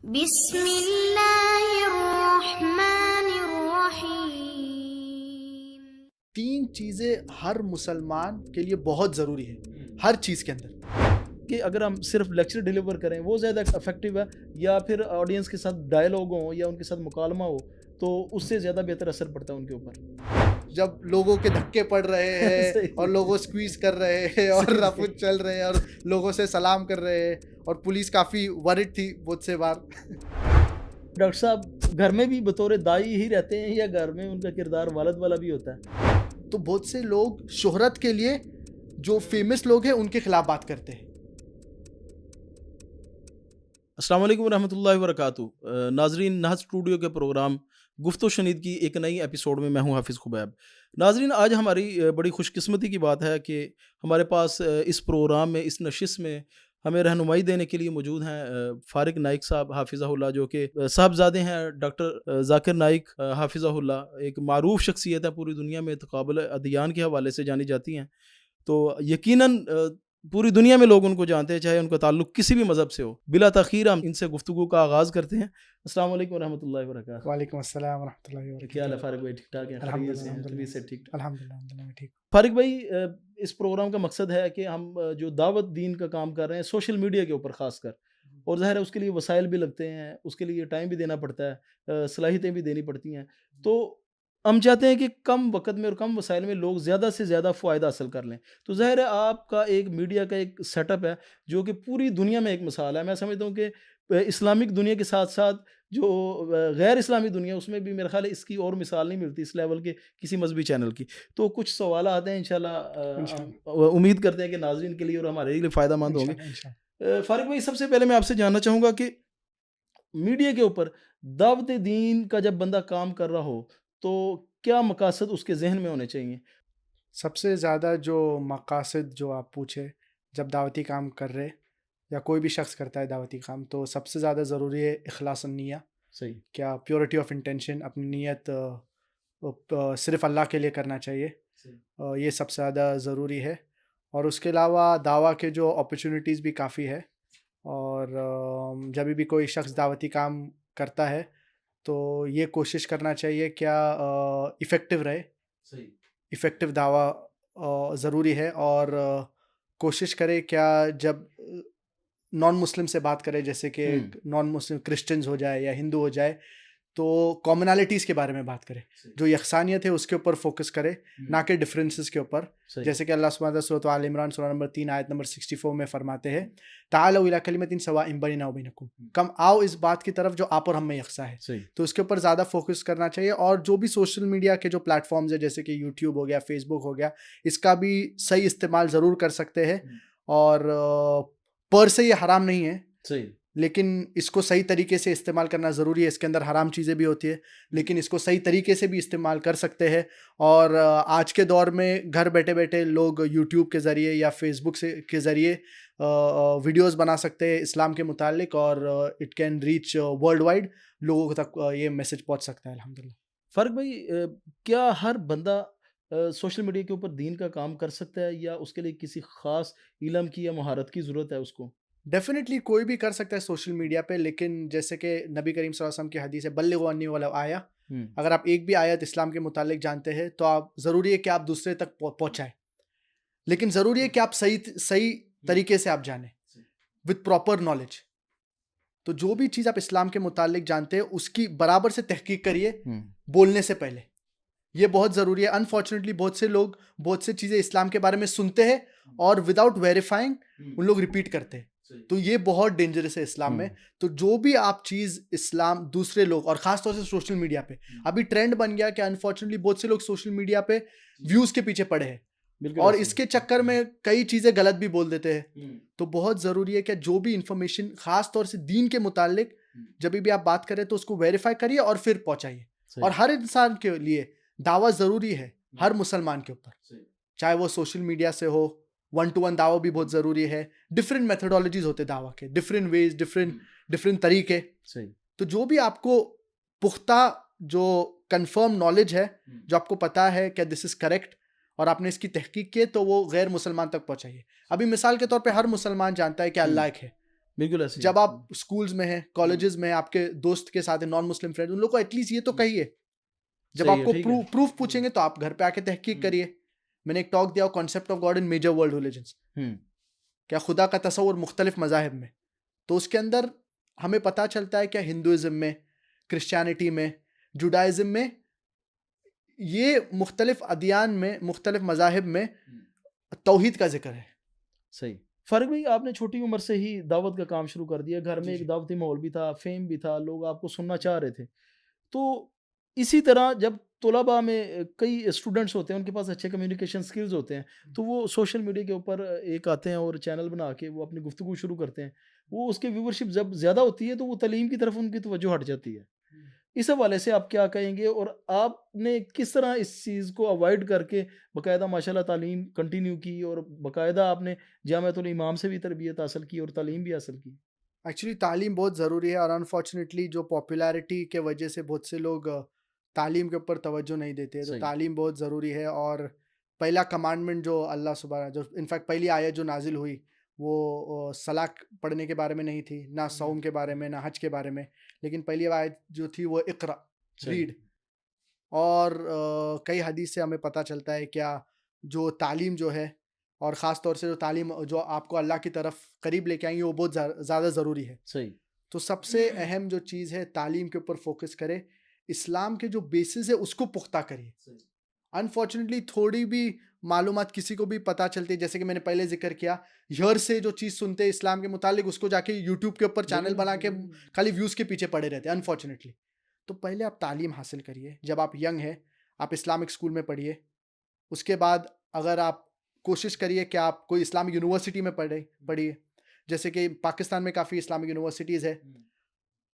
बिस्मिल्लाहिर्रहमानिर्रहीम। 3 चीज़ें हर मुसलमान के लिए बहुत ज़रूरी है, हर चीज़ के अंदर। कि अगर हम सिर्फ लेक्चर डिलीवर करें वो ज़्यादा इफेक्टिव है, या फिर ऑडियंस के साथ डायलॉग हो या उनके साथ मुकालमा हो, तो उससे ज़्यादा बेहतर असर पड़ता है उनके ऊपर। जब लोगों के धक्के पड़ रहे हैं और लोगों स्क्वीज कर रहे हैं और रफूज चल रहे हैं और लोगों से सलाम कर रहे हैं और पुलिस काफ़ी वरिड थी बहुत से बार। डॉक्टर साहब घर में भी बतौर दाई ही रहते हैं या घर में उनका किरदार वालद वाला भी होता है? तो बहुत से लोग शोहरत के लिए जो फेमस लोग हैं उनके खिलाफ बात करते हैं। अस्सलाम वालेकुम रहमतुल्लाहि व बरकातुहू। नाजरीन, नहज स्टूडियो के प्रोग्राम गुफ्तो शनीद की एक नई एपिसोड में मैं हूं हाफिज़ खुबैब। नाजरीन, आज हमारी बड़ी खुशकिस्मती की बात है कि हमारे पास इस प्रोग्राम में, इस नशिस्त में हमें रहनुमाई देने के लिए मौजूद हैं फ़ारिक नाइक साहब हाफिज़हुल्लाह, जो कि साहबजादे हैं डॉक्टर ज़ाकिर नाइक हाफिज़हुल्लाह। एक मारूफ शख्सियत है, पूरी दुनिया में तक़ाबुल अदियान के हवाले से जानी जाती हैं। तो यकीनन पूरी दुनिया में लोग उनको जानते हैं, चाहे उनका ताल्लुक किसी भी मज़हब से हो। बिला तख़ीर हम इनसे गुफ्तगू का आगाज़ करते हैं। अस्सलाम वालेकुम रहमतुल्लाहि व बरकातुहू। वालेकुम अस्सलाम रहमतुल्लाहि व बरकातुहू। क्या हाल है फ़ारिक भाई? ठीक ठाक है? खैरियत से हैं? तबीयत से ठीक? अल्हम्दुलिल्लाह मैं ठीक। फ़ारिक भाई, इस प्रोग्राम का मकसद है कि हम जो दावत दीन का काम कर रहे हैं सोशल मीडिया के ऊपर ख़ासकर, और ज़ाहिर है उसके लिए वसाइल भी लगते हैं, उसके लिए टाइम भी देना पड़ता है, सलाहियतें भी देनी पड़ती हैं। तो हम चाहते हैं कि कम वक़्त में और कम वसाइल में लोग ज़्यादा से ज़्यादा फ़ायदा हासिल कर लें। तो ज़ाहिर है आपका एक मीडिया का एक सेटअप है जो कि पूरी दुनिया में एक मिसाल है। मैं समझता हूँ कि इस्लामिक दुनिया के साथ-साथ जो गैर इस्लामी दुनिया, उसमें भी मेरा ख़्याल है इसकी और मिसाल नहीं मिलती इस लेवल के किसी मज़हबी चैनल की। तो कुछ सवाल आते हैं, इंशाल्लाह उम्मीद करते हैं कि नाज़रीन के लिए और हमारे लिए फ़ायदेमंद होंगे। फ़ारिक भाई, सबसे पहले मैं आपसे जानना चाहूँगा कि मीडिया के ऊपर दावत दीन का जब बंदा काम कर रहा हो तो क्या मकासद उसके ज़हन में होने चाहिए? सबसे ज़्यादा जो मकासद जो आप पूछे, जब दावती काम कर रहे या कोई भी शख्स करता है दावती काम, तो सबसे ज़्यादा ज़रूरी है इखलास निय्या। सही। क्या प्योरिटी ऑफ इंटेंशन, अपनी नीयत सिर्फ़ अल्लाह के लिए करना चाहिए। ये सबसे ज़्यादा ज़रूरी है। और उसके अलावा दावा के जो अपॉर्चुनिटीज़ भी काफ़ी है, और जब भी कोई शख्स दावती काम करता है तो ये कोशिश करना चाहिए क्या इफ़ेक्टिव रहे। सही। इफ़ेक्टिव दावा ज़रूरी है। और कोशिश करे क्या जब नॉन मुस्लिम से बात करें, जैसे कि नॉन मुस्लिम क्रिश्चियंस हो जाए या हिंदू हो जाए, तो कॉमनैलिटीज़ के बारे में बात करें, जो यकसानियत है उसके ऊपर फोकस करे, ना कि डिफरेंसेस के ऊपर। जैसे कि अल्लाह सुब्हानहू व तआला सूरत आल इमरान सूरा नंबर 3 आयत नंबर 64 में फरमाते हैं, ताअलू इला कलिमतिन सवाइन बैनना व बैनकुम, कम आओ इस बात की तरफ जो आप और हम में यकसा है। तो उसके ऊपर ज़्यादा फोकस करना चाहिए। और जो भी सोशल मीडिया के जो प्लेटफॉर्म्स है, जैसे कि यूट्यूब हो गया, फेसबुक हो गया, इसका भी सही इस्तेमाल ज़रूर कर सकते हैं। और पर से ये हराम नहीं है, सही, लेकिन इसको सही तरीके से इस्तेमाल करना ज़रूरी है। इसके अंदर हराम चीज़ें भी होती है, लेकिन इसको सही तरीके से भी इस्तेमाल कर सकते हैं। और आज के दौर में घर बैठे बैठे लोग यूट्यूब के ज़रिए या फेसबुक से के ज़रिए वीडियोस बना सकते हैं इस्लाम के मुतालिक, और it can reach world wide, लोगों तक ये मैसेज पहुंच सकता है अल्हम्दुलिल्लाह। फ़र्क भाई, क्या हर बंदा सोशल मीडिया के ऊपर दीन का काम कर सकता है या उसके लिए किसी ख़ास इल्म की या महारत की ज़रूरत है उसको? डेफिनेटली कोई भी कर सकता है सोशल मीडिया पे, लेकिन जैसे कि नबी करीम सल्लल्लाहु अलैहि वसल्लम की हदीस है, बल्लिगु अन्नी वलौ आया। अगर आप एक भी आयत इस्लाम के मुतालिक जानते हैं तो आप ज़रूरी है कि आप दूसरे तक पहुँचाएं, लेकिन ज़रूरी है कि आप सही सही तरीके से आप जानें विद प्रॉपर नॉलेज। तो जो भी चीज़ आप इस्लाम के मुतालिक जानते हैं उसकी बराबर से तहकीक करिए बोलने से पहले। ये बहुत ज़रूरी है। अनफॉर्चुनेटली बहुत से लोग बहुत से चीज़ें इस्लाम के बारे में सुनते हैं और विदाउट वेरीफाइंग उन लोग रिपीट करते हैं, तो ये बहुत डेंजरस है इस्लाम में। तो जो भी आप चीज़ इस्लाम दूसरे लोग, और ख़ास तौर से सोशल मीडिया पे अभी ट्रेंड बन गया कि अनफॉर्चुनेटली बहुत से लोग सोशल मीडिया पे व्यूज़ के पीछे पड़े हैं, और इसके चक्कर में कई चीज़ें गलत भी बोल देते हैं। तो बहुत ज़रूरी है कि जो भी इंफॉर्मेशन ख़ास तौर से दीन के मुतालिक जब भी आप बात करें तो उसको वेरीफाई करिए और फिर पहुँचाइए। और हर इंसान के लिए दावा ज़रूरी है, हर मुसलमान के ऊपर, चाहे वो सोशल मीडिया से हो। 1-to-1 दावा भी बहुत ज़रूरी है। डिफरेंट मेथोडोलॉजीज होते दावा के, डिफरेंट वेज, डिफरेंट तरीके। तो जो भी आपको पुख्ता जो कंफर्म नॉलेज है, जो आपको पता है कि दिस इज़ करेक्ट और आपने इसकी तहकीक की, तो वो गैर मुसलमान तक पहुँचाइए। अभी मिसाल के तौर पे हर मुसलमान जानता है कि अल्लाह एक है, बिल्कुल ऐसे ही जब है। आप स्कूल्स में हैं, कॉलेजेस में हैं, आपके दोस्त के साथ हैं, नॉन मुस्लिम फ्रेंड, उन लोग को एटलीस्ट ये तो कहिए। जब सही है, आपको ठीक है। प्रूफ पूछेंगे तो आप घर पे आके तहकीक करिए। मैंने एक टॉक दिया, concept of God in major world religions, hmm, क्या खुदा का तस्वुर मुख्तलिफ मज़ाहिब में। तो उसके अंदर हमें पता चलता है क्या हिंदुइज्म में, क्रिश्चियनिटी में, जुडाइज्म में, ये मुख्तलिफ अदियान में, मुख्तलिफ मज़ाहिब में तौहीद का जिक्र है। सही। फ़ारिक भाई, आपने छोटी उम्र से ही दावत का काम शुरू कर दिया। घर में जी एक जी। दावती माहौल भी था, फ़ेम भी था, लोग आपको सुनना चाह रहे थे। तो इसी तरह जब तलबा में कई स्टूडेंट्स होते हैं, उनके पास अच्छे कम्युनिकेशन स्किल्स होते हैं, तो वो सोशल मीडिया के ऊपर एक आते हैं और चैनल बना के वो अपनी गुफ्तगू शुरू करते हैं। वो उसकी व्यूवरशिप जब ज़्यादा होती है तो वो तालीम की तरफ उनकी तवज्जो हट जाती है। इस हवाले से आप क्या कहेंगे और आपने किस तरह इस चीज़ को अवॉइड करके बाकायदा माशाल्लाह तालीम कंटिन्यू की और बाकायदा आपने जामिअतुल इमाम से भी तरबियत हासिल की और तालीम भी हासिल की? एक्चुअली तालीम बहुत ज़रूरी है, और अनफॉर्चुनेटली जो पॉपुलैरिटी के वजह से बहुत से लोग तालीम के ऊपर तवज्जो नहीं देते हैं। तो सही। तालीम बहुत ज़रूरी है। और पहला कमांडमेंट जो अल्लाह सुबहाना, जो इनफैक्ट पहली आयत जो नाजिल हुई, वो सलात पढ़ने के बारे में नहीं थी, ना सौम के बारे में, ना हज के बारे में, लेकिन पहली आयत जो थी वो इक़रा, सही। रीड। और कई हदीस से हमें पता चलता है क्या, जो तालीम जो है, और ख़ास तौर से जो तालीम जो आपको अल्लाह की तरफ करीब लेके आएंगी, वो बहुत ज़्यादा ज़रूरी है। सही। तो सबसे अहम जो चीज़ है, तालीम के ऊपर फोकस करें, इस्लाम के जो बेसिस है उसको पुख्ता करिए। अनफॉर्चुनेटली थोड़ी भी मालूमात किसी को भी पता चलती है, जैसे कि मैंने पहले जिक्र किया, यर से जो चीज़ सुनते हैं इस्लाम के मुतालिक, उसको जाके यूट्यूब के ऊपर चैनल बना के खाली व्यूज़ के पीछे पड़े रहते हैं अनफॉर्चुनेटली। तो पहले आप तालीम हासिल करिए, जब आप यंग हैं आप इस्लामिक स्कूल में पढ़िए। उसके बाद अगर आप कोशिश करिए कि आप कोई इस्लामिक यूनिवर्सिटी में पढ़िए। जैसे कि पाकिस्तान में काफ़ी इस्लामिक यूनिवर्सिटीज़ है,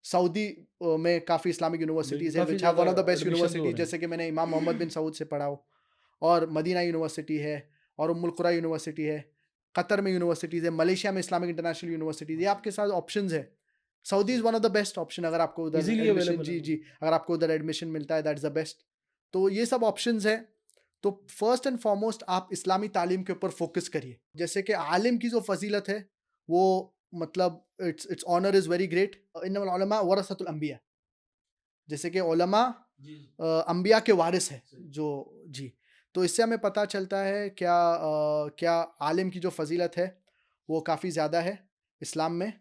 सऊदी में काफ़ी इस्लामिक यूनिवर्सिटीज़ है काफ़ी विच हैव वन ज़्यादा ऑफ द बेस्ट एडमिशंस हो यूनिवर्सिटीज़, रहे हैं। जैसे कि मैंने इमाम मोहम्मद बिन सऊद से पढ़ा हो, और मदीना यूनिवर्सिटी है, और उम्मुल कुरा यूनिवर्सिटी है, कतर में यूनिवर्सिटीज़ है, मलेशिया में इस्लामिक इंटरनेशनल यूनिवर्सिटीज़, ये आपके साथ ऑप्शंस है। Saudi is one of the best option, अगर आपको उधर ईज़िली एडमिशन, अवेलेबल है जी वो। जी, अगर आपको उधर एडमिशन मिलता है, दैट्स द बेस्ट। तो ये सब ऑप्शंस है। तो फर्स्ट एंड फॉरमोस्ट आप इस्लामी तालीम के ऊपर फोकस करिए। जैसे कि आलिम की जो फजीलत है, वो मतलब it's it's honour is very great. इन्नमल उलमा वरसतुल अंबिया, जैसे कि उलमा अंबिया के वारिस है जो, जी। तो इससे हमें पता चलता है क्या आलिम की जो फजीलत है वो काफ़ी ज़्यादा है इस्लाम में।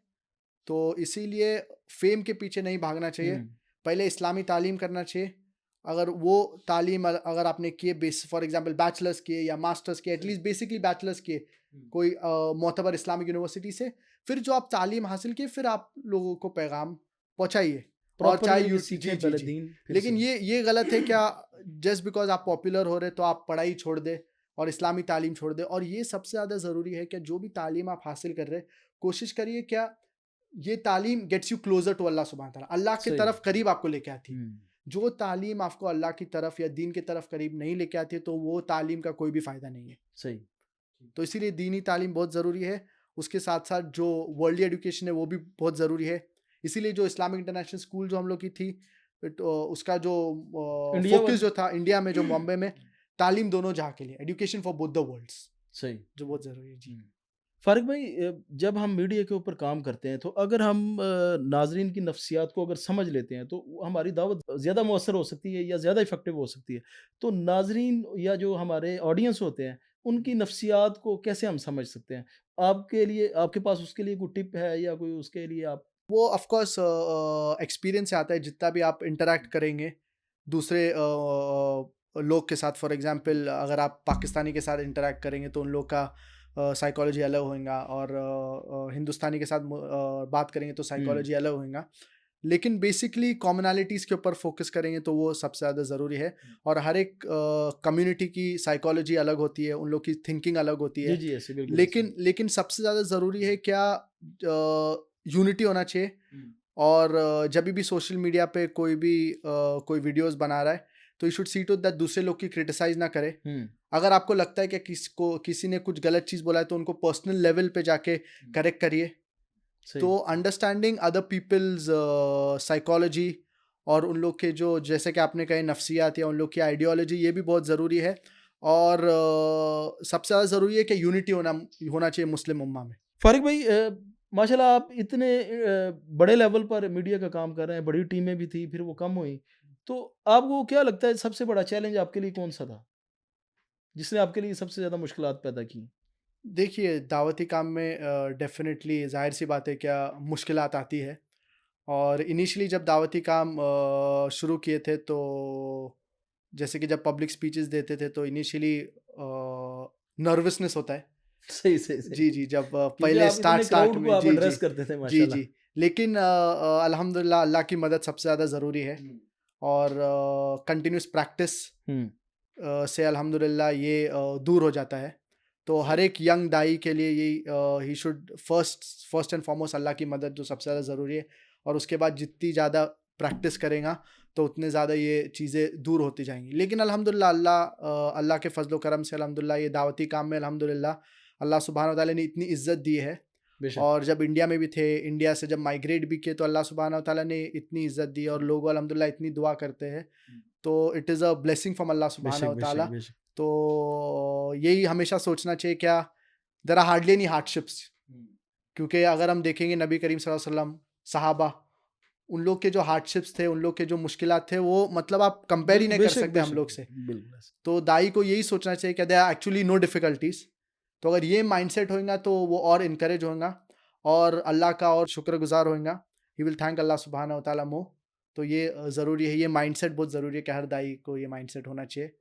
तो इसीलिए फ़ेम के पीछे नहीं भागना चाहिए, हुँ, पहले इस्लामी तालीम करना चाहिए। अगर वो तालीम अगर आपने किए, बेस फॉर एग्ज़ाम्पल बैचलर्स किए या मास्टर्स किए, एटलीस्ट बेसिकली बैचलर्स किए कोई मोतबर इस्लामिक यूनिवर्सिटी से, फिर जो आप तालीम हासिल किए, फिर आप लोगों को पैगाम पहुँचाइए। और प्रॉपर चाहे वे में यू, जी, सीखें जी, पहले जी। दीन फिर लेकिन से। ये गलत है क्या, जस्ट बिकॉज़ आप पॉपुलर हो रहे तो आप पढ़ाई छोड़ दें और इस्लामी तालीम छोड़ दें। और ये सबसे ज़्यादा ज़रूरी है कि जो भी तालीम आप हासिल कर रहे हैं, कोशिश करिए क्या ये तालीम gets you closer to Allah सुब्हानहू व तआला, अल्लाह की सही। तरफ करीब आपको लेके आती है। हुँ, जो तालीम आपको अल्लाह की तरफ या दीन की तरफ करीब नहीं लेके आती है, तो वो तालीम का कोई भी फ़ायदा नहीं है। सही। तो इसीलिए दीनी तालीम बहुत ज़रूरी है। उसके साथ-साथ जो वर्ल्डली एजुकेशन है वो भी बहुत ज़रूरी है। इसीलिए जो इस्लामिक इंटरनेशनल स्कूल जो हम लोग की थी, उसका जो इंडिया फ़ोकस वाली। जो था इंडिया में, जो बॉम्बे में, तालीम दोनों जहाँ के लिए, education for both the worlds, सही। जो बहुत ज़रूरी है। जी। हुँ। फ़ारिक भाई, जब हम मीडिया के ऊपर काम करते हैं तो अगर हम नाज़रीन की नफ्सियात को अगर समझ लेते हैं तो हमारी दावत ज़्यादा मौसर हो सकती है या ज़्यादा इफ़ेक्टिव हो सकती है। तो नाज़रीन या जो हमारे ऑडियंस होते हैं, उनकी नफ्सियात को कैसे हम समझ सकते हैं? आपके लिए, आपके पास उसके लिए कोई टिप है या कोई उसके लिए आप। वो ऑफ कोर्स एक्सपीरियंस से आता है, जितना भी आप इंटरैक्ट करेंगे दूसरे लोग के साथ। फॉर एग्जांपल अगर आप पाकिस्तानी के साथ इंटरैक्ट करेंगे तो उन लोग का साइकोलॉजी अलग होगा, और हिंदुस्तानी के साथ बात करेंगे तो हुँ, साइकोलॉजी अलग होगा। लेकिन बेसिकली कॉमनैलिटीज़ के ऊपर फोकस करेंगे तो वो सबसे ज़्यादा ज़रूरी है। और हर एक कम्युनिटी की साइकोलॉजी अलग होती है, उन लोग की थिंकिंग अलग होती जी, है। जी, ऐसे बिल्कुल ऐसे ही। लेकिन सबसे ज़्यादा ज़रूरी है क्या, यूनिटी होना चाहिए। और जब भी सोशल मीडिया पे कोई वीडियोस बना रहा है, तो you should see to that दूसरे लोग की क्रिटिसाइज ना करे। हुँ, अगर आपको लगता है कि किसी ने कुछ गलत चीज़ बोला है, तो उनको पर्सनल लेवल पे जाके करेक्ट करिए। सही। तो अंडरस्टैंडिंग अदर पीपल्स साइकोलॉजी, और उन लोग के जो, जैसे कि आपने कहे, नफ्सियात या उन लोग की आइडियोलॉजी, ये भी बहुत ज़रूरी है। और सबसे ज़्यादा ज़रूरी है कि यूनिटी होना होना चाहिए मुस्लिम उम्मा में। फ़ारिक भाई, माशाल्लाह आप इतने बड़े लेवल पर मीडिया का काम कर रहे हैं, बड़ी टीमें भी थी, फिर वो कम हुई। तो आपको क्या लगता है सबसे बड़ा चैलेंज आपके लिए कौन-सा था? जिसने आपके लिए सबसे ज़्यादा मुश्किलात पैदा की? देखिए, दावती काम में डेफ़िनेटली ज़ाहिर-सी बात है क्या मुश्किलात आती है। और इनिशियली जब दावती काम शुरू किए थे तो जैसे कि जब पब्लिक स्पीचेस देते थे तो इनिशियली नर्वसनेस होता है। सही, सही, सही। जी, जी, जब क्योंकि पहले आप स्टार्ट इतने स्टार्ट क्राउड को में आप जी, जी। एड्रेस करते थे जी, माशाल्लाह। जी। लेकिन अल्हम्दुलिल्लाह अल्लाह की मदद सबसे ज़्यादा ज़रूरी है हुँ। और कंटिन्यूअस प्रैक्टिस हुँ, से अल्हम्दुलिल्लाह ये दूर हो जाता है। तो हर सही। एक यंग दाई के लिए यही ही शुड फर्स्ट एंड फॉरमोस्ट अल्लाह की मदद जो सबसे ज़्यादा ज़रूरी है और उसके बाद जितनी ज़्यादा प्रैक्टिस करेगा तो उतने ज़्यादा ये चीज़ें दूर होती जाएँगी। लेकिन अल्हम्दुलिल्लाह अल्लाह के फ़ज़्ल व करम से अल्हम्दुलिल्लाह ये दावती काम में अल्हम्दुलिल्लाह अल्लाह सुब्हानहू व तआला ने इतनी इज़्ज़त दी है। बेशक। और जब इंडिया में भी थे, इंडिया से जब माइग्रेट भी किए तो अल्लाह सुब्हानहू व तआला ने इतनी इज़्ज़त दी और लोग अल्हम्दुलिल्लाह इतनी दुआ करते हैं। हुँ। तो it is a blessing from अल्लाह बेशक, सुब्हानहू व बेशक, तआला। बेशक। तो यही हमेशा सोचना चाहिए क्या there are hardly any hardships. हुँ। क्योंकि अगर हम देखेंगे नबी करीम सल्लल्लाहु अलैहि वसल्लम, सहाबा, उन लोग के जो हार्डशिप्स थे, उन लोग के जो मुश्किलात थे वो मतलब आप कंपेयर ही नहीं कर बेशक, सकते हम बेशक। लोग से। बिल्कुल ऐसे। तो दाई को यही सोचना चाहिए कि there are actually no difficulties. तो अगर ये माइंडसेट होएगा तो वो और इनकरेज होएगा और अल्लाह का और शुक्रगुजार होएगा। ही विल थैंक अल्लाह सुब्हानहू व तआला मोर। तो ये ज़रूरी है, ये माइंडसेट बहुत ज़रूरी है कि हर दाई को ये माइंडसेट होना चाहिए।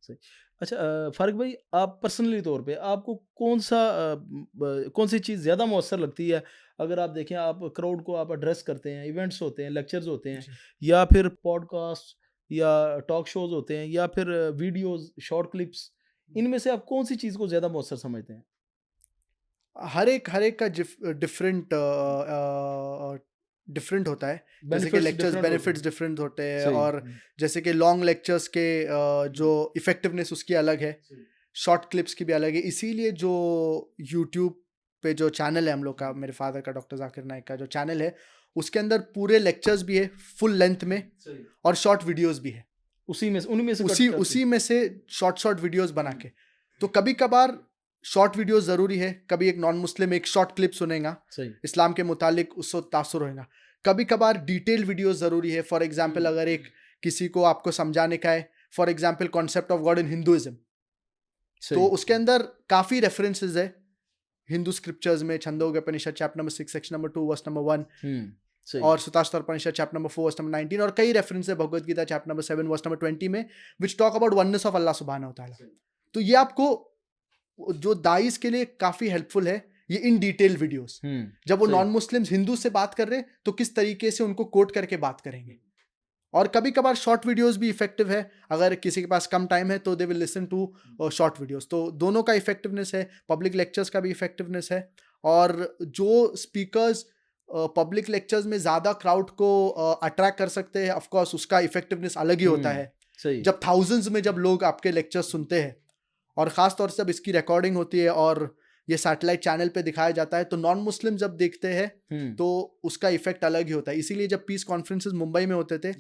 सही। अच्छा फ़ारिक भाई आप पर्सनली तौर पे आपको कौन-सा कौन-सी चीज़ ज़्यादा मौसर लगती है? अगर आप देखें आप क्राउड को आप एड्रेस करते हैं, इवेंट्स होते हैं, लेक्चर्स होते हैं जी। या फिर पॉडकास्ट या टॉक शोज़ होते हैं या फिर वीडियोज़, शॉर्ट क्लिप्स, इनमें से आप कौन-सी चीज़ को ज़्यादा मौसर समझते हैं? हर एक का डिफरेंट होता है। जैसे कि बेनिफिट्स लेक्चर्स डिफरेंट होते बेनिफिट्स हैं। डिफरेंट होते हैं सही। और जैसे कि लॉन्ग लेक्चर्स के जो इफ़ेक्टिवनेस उसकी अलग है, सही। शॉर्ट क्लिप्स की भी अलग है। इसीलिए जो यूट्यूब पे जो चैनल है हम लोग का, मेरे फादर का डॉक्टर ज़ाकिर नाइक का जो चैनल है, उसके अंदर पूरे लेक्चर्स भी है फुल लेंथ में सही। और शॉर्ट वीडियोज़ भी है। उसी में से उन्हीं में से कट उसी करके। उसी में से शॉर्ट वीडियोज़ बना हुँ। के। तो कभी-कभार शॉर्ट वीडियोज़ ज़रूरी है, कभी एक नॉन मुस्लिम एक शॉर्ट क्लिप सुनेगा, सही। इस्लाम के मुतालिक उससे तासुर होएगा। कभी-कभार डिटेल वीडियोज़ ज़रूरी है, फॉर एग्ज़ाम्पल हुँ। अगर एक किसी को आपको समझाने का है, for example concept of God in Hinduism, तो सही। उसके अंदर काफ़ी रेफरेंसेस है, हिंदू स्क्रिप्चर्स में Chandogya Upanishad chapter number 6 section number 2 verse number 1 हुँ। सही। और Shvetashvatara Upanishad chapter number 4 verse number 19 और कई रेफरेंस है Bhagavad Gita chapter number 7 verse number 20 में which talk about oneness of अल्लाह सुब्हानहू व तआला। सही। तो ये आपको जो दाइस के लिए काफ़ी हेल्पफुल है, ये इन डिटेल वीडियोज़। हुँ। जब वो सही। नॉन मुस्लिम्स हिंदू से बात कर रहे हैं, तो किस तरीके से उनको कोट करके बात करेंगे। और कभी-कभार शॉर्ट वीडियोज़ भी इफ़ेक्टिव है, अगर किसी के पास कम टाइम है तो they will listen to short videos. तो दोनों का इफ़ेक्टिवनेस है, पब्लिक लेक्चर्स का भी इफ़ेक्टिवनेस है और जो स्पीकर्स पब्लिक लेक्चर्स में ज़्यादा क्राउड को अट्रैक्ट कर सकते हैं, ऑफ कोर्स उसका इफ़ेक्टिवनेस अलग ही होता हुँ। है। सही। जब थाउज़ेंड्स में जब लोग आपके लेक्चर्स सुनते हैं और ख़ास तौर से जब इसकी रिकॉर्डिंग होती है और ये सैटेलाइट चैनल पे दिखाया जाता है, तो नॉन मुस्लिम जब देखते हैं, हुँ। तो उसका इफ़ेक्ट अलग ही होता है। इसीलिए जब पीस कॉन्फ्रेंसेस मुंबई में होते थे,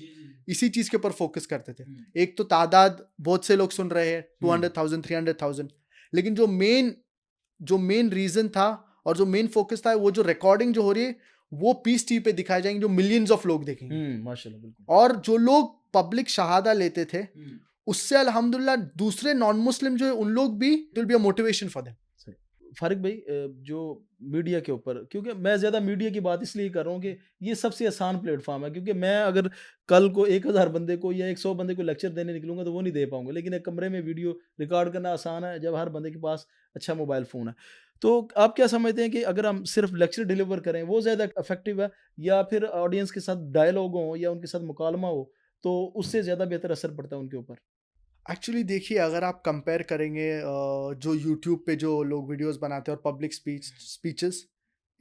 इसी चीज़ के ऊपर फ़ोकस करते थे। हुँ। एक तो तादाद बहुत से लोग सुन रहे हैं, हुँ। 200,000 300,000 लेकिन जो मेन रीज़न था और जो मेन फ़ोकस था, वो जो रिकॉर्डिंग जो हो रही है, वो पीस टीवी पे दिखाई जाएँगी, जो मिलियंस ऑफ लोग देखेंगे। माशाल्लाह बिल्कुल। और जो लोग पब्लिक शहादा लेते थे, हुँ। उससे अल्हम्दुलिल्लाह दूसरे नॉन मुस्लिम जो है, उन लोग भी it will be a motivation for them. सही। फ़ारिक भाई जो मीडिया के ऊपर क्योंकि मैं ज़्यादा मीडिया की बात इसलिए कर रहा हूँ कि ये सबसे आसान प्लेटफ़ॉर्म है क्योंकि मैं अगर कल को 1000 बंदे को या 100 बंदे को लेक्चर देने निकलूँगा तो वो नहीं दे पाऊँगा। लेकिन एक कमरे में वीडियो रिकॉर्ड करना आसान है जब हर बंदे के पास अच्छा मोबाइल फ़ोन है। तो आप क्या समझते हैं कि अगर हम सिर्फ़ लेक्चर डिलीवर करें वो ज़्यादा इफ़ेक्टिव है या फिर ऑडियंस के साथ डायलॉग हो या उनके साथ मुकालमा हो तो उससे ज़्यादा बेहतर असर पड़ता है उनके ऊपर? एक्चुअली देखिए, अगर आप कंपेयर करेंगे जो यूट्यूब पे जो लोग वीडियोस बनाते हैं और पब्लिक स्पीचेस,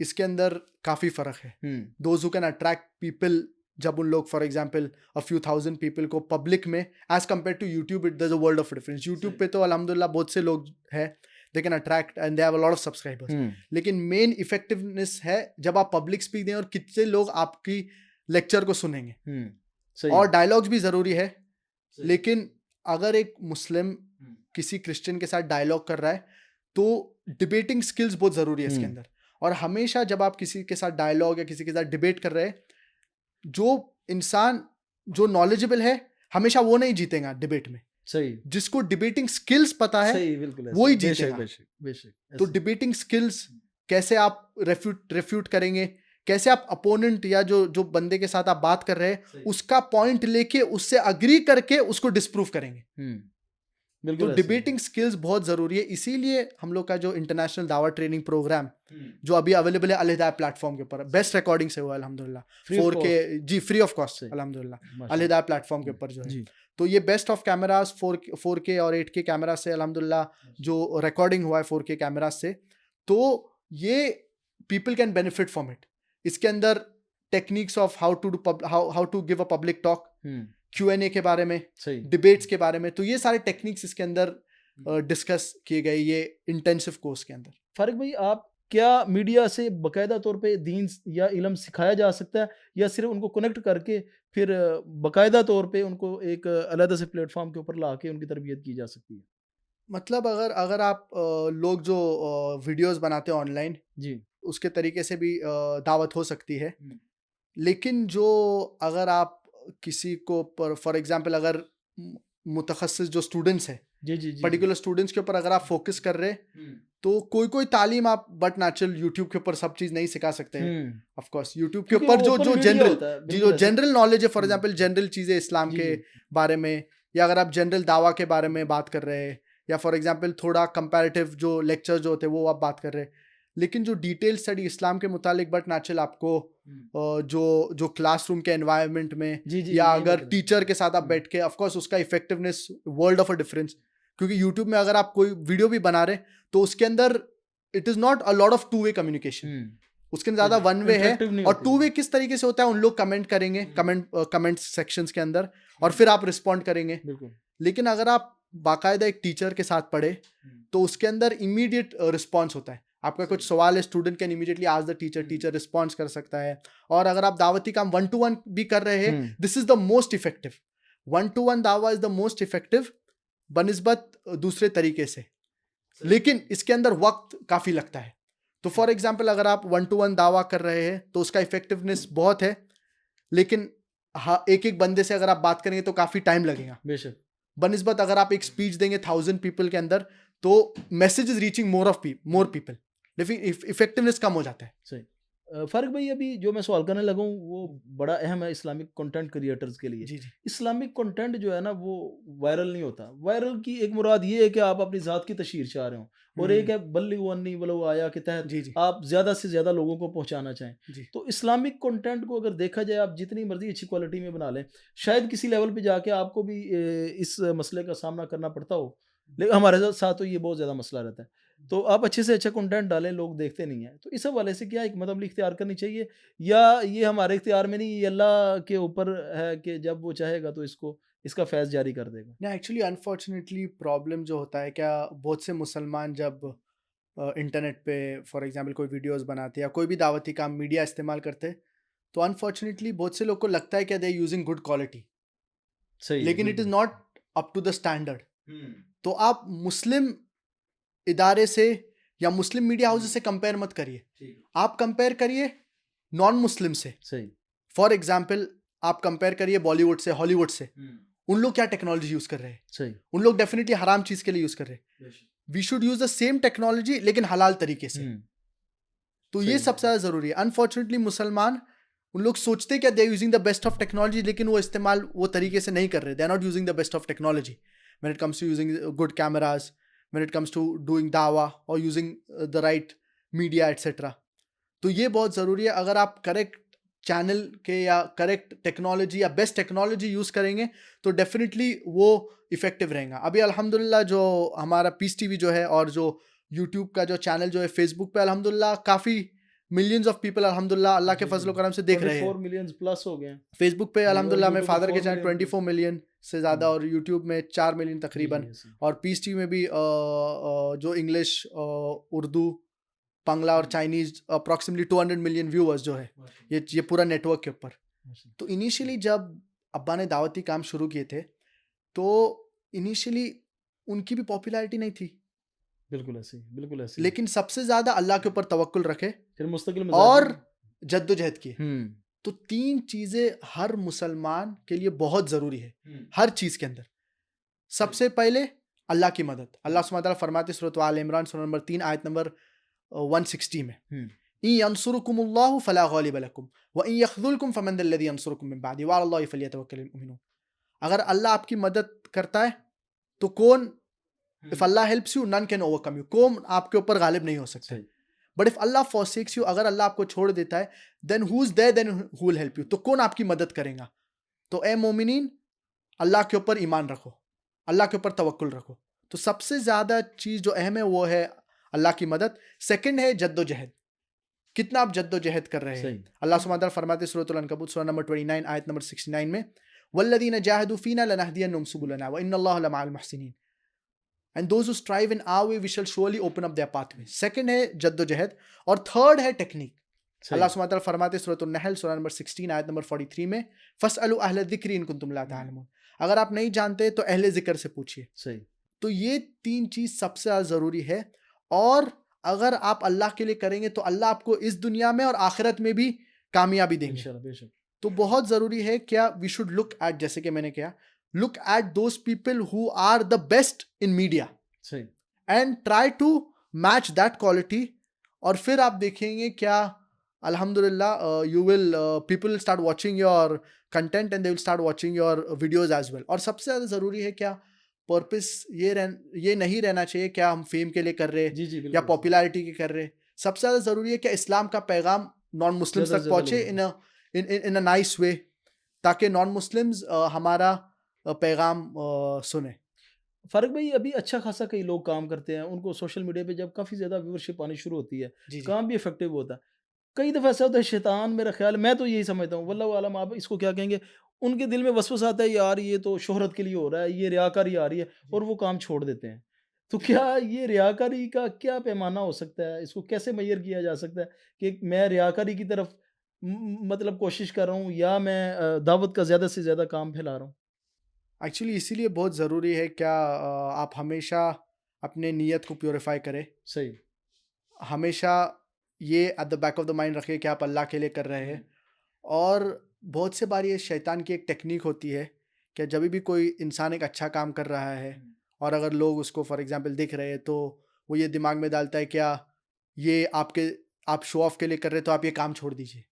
इसके अंदर काफ़ी फ़र्क है। हुँ। Those who can attract people, जब उन लोग for example a few thousand people को पब्लिक में as compare to YouTube, it there is a world of difference. YouTube सही। पे तो अल्हम्दुलिल्लाह बहुत से लोग हैं, they can attract and they have a lot of subscribers. हुँ। लेकिन मेन इफेक्टिवनेस है जब आप पब्लिक स्पीच दें और कितने लोग आपकी लेक्चर को सुनेंगे। हुँ। सही। और डायलॉग्स भी ज़रूरी है, सही। लेकिन अगर एक मुस्लिम हुँ। किसी क्रिश्चियन के साथ डायलॉग कर रहा है, तो डिबेटिंग स्किल्स बहुत ज़रूरी है इसके हुँ। अंदर। और हमेशा जब आप किसी के साथ डायलॉग या किसी के साथ डिबेट कर रहे हैं, जो इंसान जो नॉलेजेबल है हमेशा वो नहीं जीतेगा डिबेट में। सही, जिसको डिबेटिंग स्किल्स पता है सही, बिल्कुल वो ही ऐसे, बेशक, जीतेगा। बेशक, बेशक, तो ऐसे। डिबेटिंग स्किल्स कैसे आप रेफ्यूट करेंगे, कैसे आप अपोनेंट या जो जो बंदे के साथ आप बात कर रहे हैं उसका पॉइंट लेके उससे अग्री करके उसको डिस्प्रूव करेंगे। तो बिल्कुल ऐसे ही है। डिबेटिंग स्किल्स बहुत ज़रूरी है। इसीलिए हम लोग का जो इंटरनेशनल दावा ट्रेनिंग प्रोग्राम जो अभी अवेलेबल है अलहिदा प्लेटफॉर्म के ऊपर, बेस्ट रिकॉर्डिंग से हुआ है अल्हम्दुलिल्लाह, Free of 4K cost। जी फ्री ऑफ कॉस्ट सही, अल्हम्दुलिल्लाह माशाल्लाह। अलहिदा प्लेटफॉर्म के ऊपर जो है। जी, तो ये बेस्ट ऑफ कैमरास 4K और 8K कैमरा से अल्हम्दुलिल्लाह जो रिकॉर्डिंग हुआ है 4K कैमरा से, तो ये people can benefit from it. इसके अंदर techniques of how to give a public talk, Q&A के बारे में, सही, डिबेट्स के बारे में, तो ये सारे टेक्निक्स इसके अंदर डिस्कस किए गए ये इंटेंसिव कोर्स के अंदर। फारिक भाई, आप क्या मीडिया से बाकायदा तौर पे दीन या इल्म सिखाया जा सकता है, या सिर्फ उनको कनेक्ट करके फिर बाकायदा तौर पे उनको एक अलग से प्लेटफॉर्म के ऊपर ला के उनकी तरबियत की जा सकती है? मतलब अगर अगर आप लोग जो वीडियोस बनाते हैं ऑनलाइन, जी, उसके तरीके से भी दावत हो सकती है। लेकिन जो अगर आप किसी को फॉर एग्जांपल अगर मुतखस्सिस जो स्टूडेंट्स हैं, जी, जी, जी, पर्टिकुलर स्टूडेंट्स के ऊपर अगर आप फोकस कर रहे हैं, तो कोई कोई तालीम आप बट नेचुरल यूट्यूब के ऊपर सब चीज़ नहीं सिखा सकते हैं। ऑफ कोर्स यूट्यूब के क्योंकि ऊपर वो जो ओपन जो मीडिया जनरल होता है, जी बिल्कुल जो ऐसे। जनरल नॉलेज है, फॉर हम्म, एग्जांपल जनरल चीज़ें इस्लाम जी, के जी, बारे में, या अगर आप जनरल दावा के बारे में बात कर रहे हैं, या फॉर एग्जांपल थोड़ा कंपैरेटिव जो लेक्चर जो होते हैं वो आप बात कर रहे हैं। लेकिन जो डिटेल स्टडी इस्लाम के मुतालिक बट नेचुरल आपको जो जो क्लासरूम के एनवायरनमेंट में, जी, जी, या यही अगर मतलब है। टीचर के साथ आप बैठ के, ऑफ कोर्स उसका effectiveness world of a difference. क्योंकि यूट्यूब में अगर आप कोई वीडियो भी बना रहे हैं तो उसके अंदर it is not a lot of two way communication, उसके अंदर ज़्यादा वन वे है। इंटरेक्टिव नहीं और होती टू वो। वे किस तरीके से होता है, उन लोग कमेंट करेंगे कमेंट सेक्शंस के अंदर, और फिर आप रिस्पॉन्ड करेंगे। बिल्कुल, लेकिन अगर आप बाकायदा एक टीचर के साथ पढ़े तो उसके अंदर इमीडिएट रिस्पॉन्स होता है। आपका कुछ सवाल है, student can immediately ask the teacher, teacher response कर सकता है। और अगर आप दावती काम 1 to 1 भी कर रहे हैं, this is the most effective. 1 to 1 दावा इज द मोस्ट इफेक्टिव बनिस्बत दूसरे तरीके से। लेकिन इसके अंदर वक्त काफ़ी लगता है। तो फॉर एग्जाम्पल अगर आप 1 to 1 दावा कर रहे हैं तो उसका इफेक्टिवनेस बहुत है, लेकिन हाँ एक एक बंदे से अगर आप बात करेंगे तो काफ़ी टाइम लगेगा। बेशक, बनिस्बत अगर आप एक स्पीच देंगे 1000 पीपल के अंदर, तो message is reaching more people, लेकिन इफेक्टिवनेस कम हो जाता है। सही। फारिक भाई, अभी जो मैं सवाल करने लगा हूँ वो बड़ा अहम है इस्लामिक कंटेंट क्रिएटर्स के लिए। जी जी इस्लामिक कंटेंट जो है ना वो वायरल नहीं होता। वायरल की एक मुराद ये है कि आप अपनी ज़ात की तशहीर चाह रहे हो, और एक है बल्लिगु अन्नी वलो आया के तहत जी जी आप ज़्यादा से ज़्यादा लोगों को पहुँचाना चाहें। जी तो इस्लामिक कंटेंट को अगर देखा जाए, आप जितनी मर्जी अच्छी क्वालिटी में बना लें, शायद किसी लेवल पे जाके आपको भी इस मसले का सामना करना पड़ता हो। लेकिन हमारे साथ तो ये बहुत ज़्यादा मसला रहता है। तो आप अच्छे से अच्छा कंटेंट डालें, लोग देखते नहीं हैं। तो इस हवाले से क्या हिकमत अमली इख्तियार करनी चाहिए, या ये हमारे इख्तियार में नहीं, ये अल्लाह के ऊपर है कि जब वो चाहेगा तो इसका फैज़ जारी कर देगा? ना एक्चुअली अनफॉर्चुनेटली प्रॉब्लम जो होता है, क्या बहुत से मुसलमान जब इंटरनेट पे फॉर एग्जांपल कोई वीडियोस बनाते हैं या कोई भी दावती काम मीडिया इस्तेमाल करते हैं, तो अनफॉर्चुनेटली बहुत से लोग को लगता है कि दे यूजिंग गुड क्वालिटी, सही है, लेकिन इट इज़ बिल्कुल। Not up to the standard. तो आप मुस्लिम इदारे से या मुस्लिम मीडिया हाउसेस से कंपेयर मत करिए, आप कंपेयर करिए नॉन मुस्लिम से। सही, फॉर एग्जाम्पल आप कंपेयर करिए बॉलीवुड से, हॉलीवुड से। उन लोग क्या टेक्नोलॉजी यूज़ कर रहे हैं, सही। उन लोग डेफिनेटली हराम चीज़ के लिए यूज़ कर रहे हैं। We should use the same technology लेकिन हलाल तरीके से। तो ये सही। सबसे ज़्यादा ज़रूरी है। अनफॉर्चुनेटली मुसलमान उन लोग सोचते हैं कि they using the best of technology, लेकिन वो इस्तेमाल वो तरीके से नहीं कर रहे। They are not using the best of technology when it comes to using good cameras, when it comes to doing दावा और using the right media etcetera. तो ये बहुत ज़रूरी है। अगर आप करेक्ट चैनल के या करेक्ट टेक्नोलॉजी या बेस्ट टेक्नोलॉजी यूज़ करेंगे तो डेफिनेटली वो इफ़ेक्टिव रहेगा। अभी अल्हम्दुलिल्लाह जो हमारा पीस टीवी जो है और जो यूट्यूब का जो चैनल जो है, फेसबुक पे अल्हम्दुलिल्लाह काफ़ी मिलियंस ऑफ पीपल अल्हम्दुलिल्लाह अल्लाह के जी, फजल जी। करम से देख रहे 24 हैं। मिलियन प्लस हो गए हैं। फेसबुक पे और अल्हम्दुलिल्लाह मेरे यूट्यूब पे फादर के 4 चैनल मिलियन 24 मिलियन से ज़्यादा, और यूट्यूब में 4 मिलियन जी, तकरीबन। जी, ऐसे। और पीस टीवी में भी जो इंग्लिश, उर्दू, बांग्ला और चाइनीज़ अप्रॉक्सीमेटली 200 मिलियन व्यूअर्स जो है, ये पूरा नेटवर्क के ऊपर। तो इनिशियली जब अब्बा ने दावती काम शुरू किए थे, तो इनिशियली उनकी भी पॉपुलैरिटी नहीं थी। बिल्कुल ऐसे ही, बिल्कुल ऐसे ही। लेकिन सबसे ज्यादा अल्लाह के ऊपर तवक्कुल रखे फिर मुस्तकिल मिजाजी और में जद्दोजहद किए। हुँ, तो 3 चीजें हर मुसलमान के लिए बहुत जरूरी है, हुँ, हर चीज के अंदर। सही। सबसे पहले अल्लाह की मदद। अल्लाह सुब्हानहू व तआला फरमाते सूरत आल इमरान सूरा नंबर 3 आयत नंबर 160 में, हुँ, इन यंसुरुकुमुल्लाहु फला गालिब लकुम व इन यख्ज़ुलकुम फमन दल्लज़ी यंसुरुकुम मिन बादी व अलल्लाहि फलियतवक्कलिल मुमिनून। अगर अल्लाह आपकी मदद करता है तो कौन, if hmm, Allah helps you none can overcome you, कौन आपके ऊपर गालिब नहीं हो सकता है। सही। But if Allah forsakes you, अगर अल्लाह आपको छोड़ देता है, then who is there then who will help you, तो कौन आपकी मदद करेगा। तो ए मोमिनीन, अल्लाह के ऊपर ईमान रखो, अल्लाह के ऊपर तवक्कुल रखो। तो सबसे ज्यादा चीज जो अहम है वो है अल्लाह की मदद। सेकंड है जद्दोजहद, कितना आप जद्दोजहद कर रहे हैं। सही। अल्लाह सुब्हानहू व तआला फरमाते सूरह अल-अनकबूत सूरा नंबर 29 आयत नंबर 69 में, वल्लज़ीना जाहदू फीना लनहदियन्नहुम सुबुलना व इन्नल्लाहा लमअल मुहसिनीन, and those who strive in our way we shall surely open up their pathway. Second है जद्दोजहद और थर्ड है टेक्निक। अल्लाह सही। सुब्हानहू व तआला फरमाते सूरह अन-नहल सूरा नंबर 16 आयत नंबर 43 में, फस्अलू अहल ज़िक्र इन कुंतुम ला तअलमून, अगर आप नहीं जानते तो अहले ज़िक्र से पूछिए। सही। तो ये 3 चीज़ सबसे ज़्यादा ज़रूरी है। और अगर आप अल्लाह के लिए करेंगे तो अल्लाह आपको इस दुनिया में और आखिरत में भी कामयाबी देंगे। इंशाल्लाह, बेशक। तो बहुत ज़रूरी है क्या, वी शुड लुक एट, जैसे कि मैंने कहा, look at those people who are the best in media सही। And try to match that quality. और फिर आप देखेंगे क्या, अल्हम्दुलिल्लाह, you will, people will start watching your content and they will start watching your videos as well. और सबसे ज़्यादा ज़रूरी है क्या, पर्पस ये नहीं रहना चाहिए क्या हम फेम के लिए कर रहे जी, जी, या बिल्कुल सही। पॉपुलैरिटी के कर रहे। सबसे ज़्यादा ज़रूरी है क्या इस्लाम का पैगाम नॉन मुस्लिम्स ज़्यादा से तक ज़्यादा पहुँचे लोगों इन तक। अ नाइस वे, ताकि नॉन मुस्लिम्स हमारा पैगाम सुने। फ़ारूक भाई, अभी अच्छा खासा कई लोग काम करते हैं, उनको सोशल मीडिया पे जब काफ़ी ज़्यादा व्यूअरशिप आनी शुरू होती है, जी, जी। काम भी इफ़ेक्टिव होता है। कई दफ़ा ऐसा होता है, शैतान, मेरा ख़्याल, मैं तो यही समझता हूँ, वल्लाहु आलम आप इसको क्या कहेंगे, उनके दिल में वसवसा आता है, यार ये तो शोहरत के लिए हो रहा है, ये रियाकारी आ रही है, जी। और वो काम छोड़ देते हैं। तो क्या ये रियाकारी का क्या पैमाना हो सकता है? इसको कैसे मेज़र किया जा सकता है कि मैं रियाकारी की तरफ मतलब कोशिश कर रहा हूँ, या मैं दावत का ज़्यादा से ज़्यादा काम फैला रहा हूँ? एक्चुअली इसीलिए बहुत ज़रूरी है क्या, आप हमेशा अपने नीयत को प्यूरिफाई करें। सही। हमेशा ये at the back of the mind रखें कि आप अल्लाह के लिए कर रहे हैं। हुँ, और बहुत से बार ये शैतान की एक टेक्निक होती है कि जब भी कोई इंसान एक अच्छा काम कर रहा है हुँ। और अगर लोग उसको फॉर एग्जांपल दिख रहे हैं, तो वो ये दिमाग में डालता है क्या, ये आप शो ऑफ के लिए कर रहे हैं तो आप ये काम छोड़ दीजिए।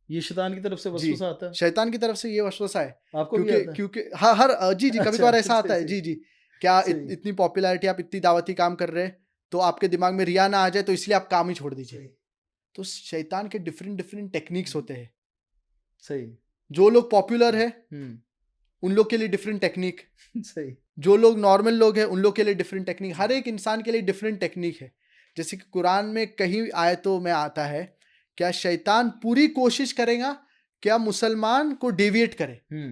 ये शैतान की तरफ से जी, वसवसा आता है? शैतान की तरफ से ये वसवसा है। आपको भी क्योंकि आता है? क्योंकि हाँ, जी, जी, अच्छा, कभी-कभार ऐसा सही, आता है। सही, जी, जी। क्या सही, इतनी पॉपुलैरिटी, आप इतनी दावती काम कर रहे हैं, तो आपके दिमाग में रिया ना आ जाए, तो इसलिए आप काम ही छोड़ दीजिए। सही। तो शैतान के डिफरेंट डिफरेंट टेक्निक्स हुँ, होते हैं। सही। जो लोग पॉपुलर है, हुँ, उन लोग के लिए डिफरेंट टेक्निक, सही। जो लोग नॉर्मल लोग हैं, उन लोग के लिए डिफरेंट टेक्निक। हर एक इंसान के लिए डिफरेंट टेक्निक है। जैसे कि कुरान में कहीं आयतों में आता है, क्या शैतान पूरी कोशिश करेगा क्या मुसलमान को डेविएट करे, हुँ,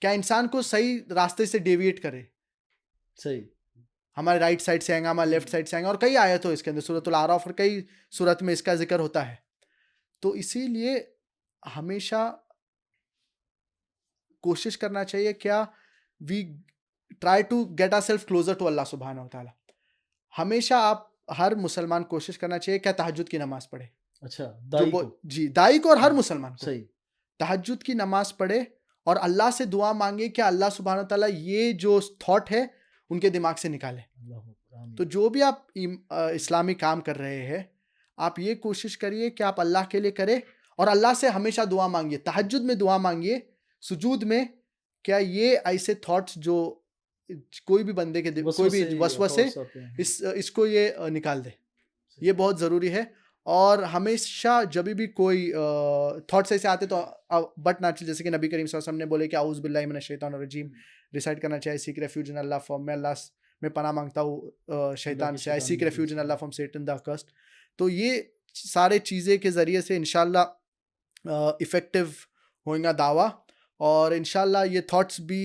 क्या इंसान को सही रास्ते से डेविएट करे। सही। हमारे राइट साइड से आएगा, हमारे लेफ्ट हुँ, साइड से आएगा। और कई आयत हो इसके अंदर, सूरतुल आराफ और कई सूरत में इसका जिक्र होता है। तो इसीलिए हमेशा कोशिश करना चाहिए क्या, we try to get our self closer to अल्लाह सुबहाना व तआला। हमेशा आप, हर मुसलमान कोशिश करना चाहिए क्या, तहज्जुद की नमाज पढ़े। अच्छा, जो दाई वो, को। जी, दाई को और हर हुँ, मुसलमान को सही। तहज्जुद की नमाज पढ़े और अल्लाह से दुआ मांगे कि अल्लाह सुबहाना व तआला ये जो थॉट है उनके दिमाग से निकाले। अल्लाहू अकबर, तो आमीन। जो भी आप इस्लामी काम कर रहे हैं, आप ये कोशिश करिए कि आप अल्लाह के लिए करें और अल्लाह से हमेशा दुआ मांगिए, तहज्जुद में दुआ मांगिए, सुजूद में, क्या ये ऐसे थॉट्स जो कोई भी बंदे के कोई भी वसवसे वसवसे, थॉट्स आते हैं। इसको ये निकाल दे। सही। ये बहुत ज़रूरी है। और हमेशा जब भी कोई थॉट्स ऐसे आते तो बट ना, जैसे कि नबी करीम सल्लल्लाहु अलैहि वसल्लम ने बोले कि आऊज़ बिल्लाहि मिनश शैतानिर रजीम, रिसाइट करना चाहिए, seek refuge in Allah from, मैं अल्लाह में पनाह मांगता हूँ अल्लाह शैतान के से, आई शैतान सीक मर्जियों रेफ्यूज इन से। अल्लाह फ्रॉम सैटन द अकस्ट। तो ये सारे चीज़ें के ज़रिए से इंशाल्लाह इफ़ेक्टिव होएगा दावा। और इंशाल्लाह ये थॉट्स भी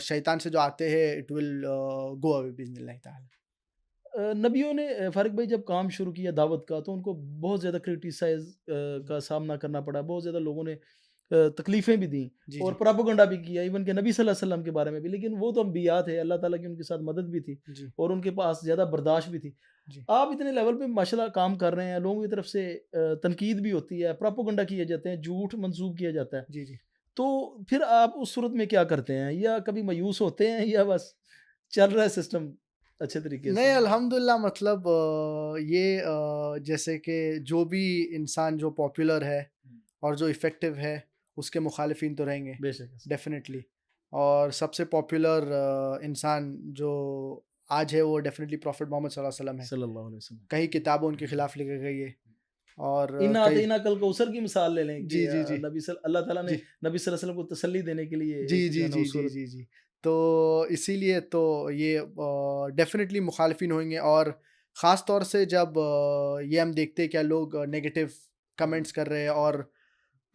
शैतान से जो आते हैं, इट विल गो अवे बिइज़्निल्लाह ताला। नबियों ने फ़ारूक भाई जब काम शुरू किया दावत का, तो उनको बहुत ज़्यादा क्रिटिसाइज़ का सामना करना पड़ा। बहुत ज़्यादा लोगों ने तकलीफ़ें भी दी जी और जी प्रोपेगेंडा भी किया, इवन के नबी सल्लल्लाहु अलैहि वसल्लम के बारे में भी, लेकिन वो तो अम्बिया थे, अल्लाह ताला की उनके साथ मदद भी थी जी और उनके पास ज़्यादा बर्दाश्त भी थी। जी आप इतने लेवल पे माशाल्लाह काम कर रहे हैं, लोगों की तरफ से तनकीद भी होती है, प्रोपेगेंडा किए जाते हैं, झूठ मंसूब किया जाता है। जी जी तो फिर आप उस सूरत में क्या करते हैं? या कभी मायूस होते हैं या बस चल रहा है सिस्टम अच्छे तरीके नहीं, से? अल्हम्दुलिल्लाह, मतलब ये जैसे कि जो भी इंसान जो पॉपुलर है और जो इफ़ेक्टिव है, उसके मुखालिफिन तो रहेंगे, बेशक ऐसा। डेफ़िनेटली। और सबसे पॉपुलर इंसान जो आज है, वो डेफ़िनेटली प्रॉफ़ेट मोहम्मद सल्लल्लाहु अलैहि वसल्लम है। सल्लल्लाहु अलैहि वसल्लम। कई किताबें उनके खिलाफ लिखी गई है और इन्ना कई। आतईना कल कौसर की मिसाल ले लें कि जी जी जी अल्लाह ताला ने जी नबी सल्लल्लाहु अलैहि वसल्लम को तसल्ली देने के लिए जी एक जो जी है ना जी वो जी सूरत। जी जी तो इसीलिए तो ये डेफ़िनेटली मुखालिफिन होंगे। और ख़ास तौर से जब ये हम देखते हैं क्या लोग नेगेटिव कमेंट्स कर रहे हैं, और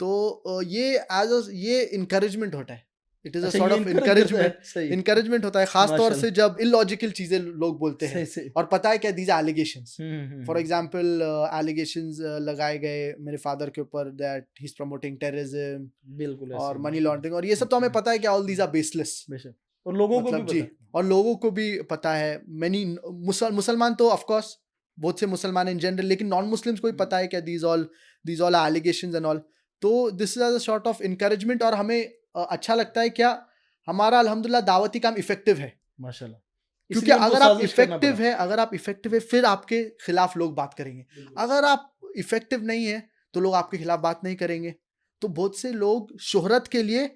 तो ये इनकरेजमेंट होता है। इट इज़ अ अच्छा, सॉर्ट ये ऑफ इनकरेज करता है, इनकरेजमेंट। सही। इनकरेजमेंट होता है, ख़ास तौर से माशाल्लाह। जब इलॉजिकल चीज़ें लोग बोलते हैं सही सही। और पता है क्या, these are allegations. For hmm. Example allegations लगाए गए मेरे फ़ादर के ऊपर that he is promoting terrorism बिल्कुल ऐसे और ही मनी बिल्कुल। लॉन्ड्रिंग, और ये सब तो हमें पता है कि ऑल दीज़ आर बेसलेस। बेशक, और लोगों को भी मतलब जी, पता है। और लोगों को भी पता है। मैनी मुसलमान तो ऑफ कोर्स बहुत से मुसलमान इन जनरल, लेकिन नॉन मुस्लिम्स को भी पता है कि these all allegations and all. तो this is a sort of encouragement, और हमें अच्छा लगता है क्या, हमारा अल्हम्दुलिल्लाह दावती काम इफेक्टिव है। माशाल्लाह। क्योंकि इसलिए उनको साजिश करना पड़ा। अगर आप इफेक्टिव है, फिर आपके खिलाफ लोग बात करेंगे। बिल्कुल। अगर आप इफेक्टिव नहीं है, तो लोग आपके खिलाफ बात नहीं करेंगे। तो बहुत से लोग शोहरत के लिए,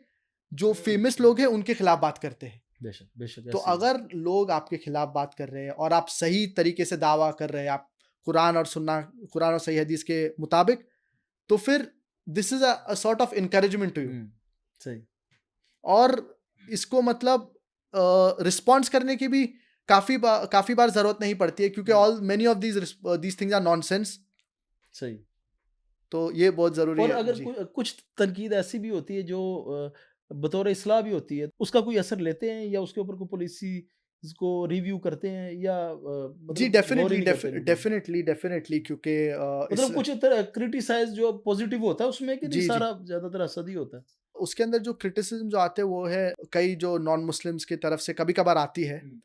जो फेमस लोग हैं, उनके खिलाफ बात करते हैं। बेशक, बेशक तो ऐसे ही है। अगर लोग आपके खिलाफ बात कर रहे हैं और आप सही तरीके से दावा कर रहे हैं, आप कुरान और सही हदीस के मुताबिक, तो फिर this is a sort of encouragement to you. सही। और इसको मतलब रिस्पॉन्स करने की भी काफी बार जरूरत नहीं पड़ती है, क्योंकि all many of these things are nonsense. सही। तो ये बहुत जरूरी और है अगर जी। कुछ तनकीद ऐसी भी होती है जो बतौर इस्लाह भी होती है, उसका कोई असर लेते हैं या उसके ऊपर कोई पॉलिसी इसको रिव्यू करते हैं या जी, मतलब गौर ही डेफिनेटली नहीं करते इनके ऊपर? डेफिनेटली डेफिनेटली, क्योंकि इस मतलब कुछ तरह क्रिटिसाइज़ जो पॉजिटिव होता है उसमें कि नहीं जी जी सारा ज़्यादातर असद ही होता है? उसके अंदर जो क्रिटिसिज्म जो आते हैं, वो है कई जो नॉन मुस्लिम्स की तरफ से कभी कभार आती है। हुँ।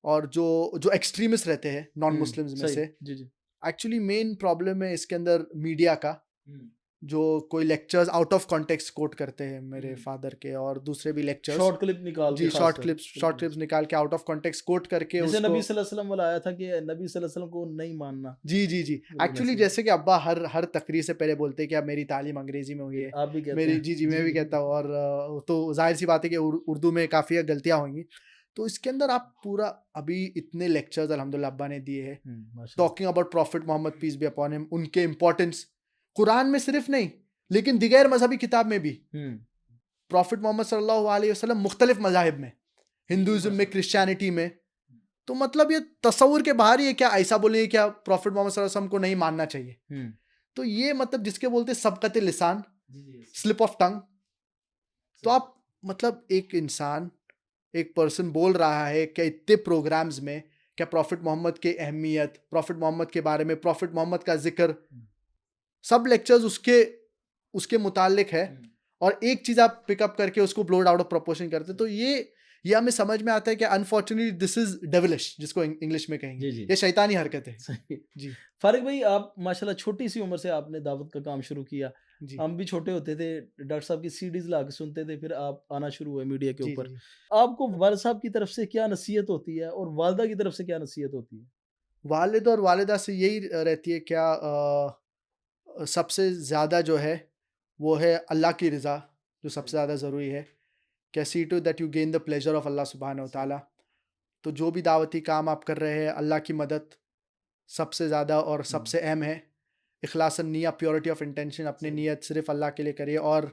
और जो जो एक्सट्रीमिस्ट रहते हैं नॉन मुस्लिम्स में सही। से, जी, जी। एक्चुअली मेन प्रॉब्लम है इसके अंदर मीडिया का। हुँ। जो कोई lectures out of context quote करते हैं मेरे हुँ। फादर के, और दूसरे भी लेक्चर्स। शॉर्ट क्लिप निकाल के जी, ख़ासकर। शॉर्ट बिल्कुल। क्लिप्स निकाल के आउट ऑफ कॉन्टेक्स्ट कोट करके जैसे उसको। नबी सल्लल्लाहु अलैहि वसल्लम वाला आया था कि नबी सल्लल्लाहु अलैहि वसल्लम को नहीं मानना। जी जी जी बिल्कुल एक्चुअली ऐसे ही। जैसे कि अब्बा हर तकरीर से पहले बोलते हैं कि अब मेरी तालीम अंग्रेजी में हुई है। आप भी कहते मेरी हैं। जी जी मैं भी कहता हूँ, और तो जाहिर सी बात है कि उर्दू में काफ़ी गलतियाँ होंगी। तो इसके अंदर आप पूरा, अभी इतने लेक्चर्स अल्हम्दुलिल्लाह अब्बा ने दिए हैं माशाल्लाह। Talking about prophet Muhammad peace be upon him, उनके इंपॉर्टेंस कुरान में सिर्फ नहीं, लेकिन दिगैर मजहबी किताब में भी। हुँ। प्रॉफिट मोहम्मद सल्लल्लाहु अलैहि वसल्लम मुख्तलिफ मजाहिब में, हिंदुइज्म में, माशाल्लाह। क्रिश्चियनिटी में। तो मतलब ये तसव्वुर के बाहर ही है क्या, ऐसा बोले क्या प्रॉफिट मोहम्मद सल्लल्लाहु अलैहि वसल्लम को नहीं मानना चाहिए। हुँ। तो ये मतलब जिसके बोलते सबकत लिसान, जी, जी। Slip of tongue. तो सही। आप मतलब एक इंसान, एक पर्सन बोल रहा है क्या इतने प्रोग्राम्स में, क्या प्रॉफिट मोहम्मद की अहमियत, प्रॉफिट मोहम्मद के बारे में, प्रॉफिट मोहम्मद का जिक्र, सब लेक्चर्स उसके उसके मुतालिक है, हुँ। और एक चीज आप पिकअप करके उसको ब्लोड आउट ऑफ प्रोपोर्शन करते, तो ये हमें समझ में आता है कि अनफॉर्चुनेटली दिस इज डेविलिश, जिसको इंग्लिश में कहेंगे, जी, जी। ये शैतानी हरकत है। सही। जी फारिक भाई, आप माशाल्लाह छोटी सी उम्र से आपने दावत का काम शुरू किया। जी हम भी छोटे होते थे, डॉक्टर साहब की सीडीज़ ला के सुनते थे, फिर आप आना शुरू हुए मीडिया के जी जी ऊपर। जी आपको वालिद साहब की तरफ से क्या नसीहत होती है और वालिदा की तरफ से क्या नसीहत होती है? वालिद और वालिदा से यही रहती है क्या, सबसे ज़्यादा जो है वो है अल्लाह की रज़ा, जो सबसे सही। ज़्यादा ज़रूरी है। क्या see to that you gain the pleasure of अल्लाह सुब्हानहू व सही। तआला। तो जो भी दावती काम आप कर रहे हैं, अल्लाह की मदद सबसे ज़्यादा और हुँ। सबसे अहम है। इखलासन निया, प्योरिटी ऑफ इंटेंशन, अपनी सही। नीयत सिर्फ अल्लाह के लिए करिए। और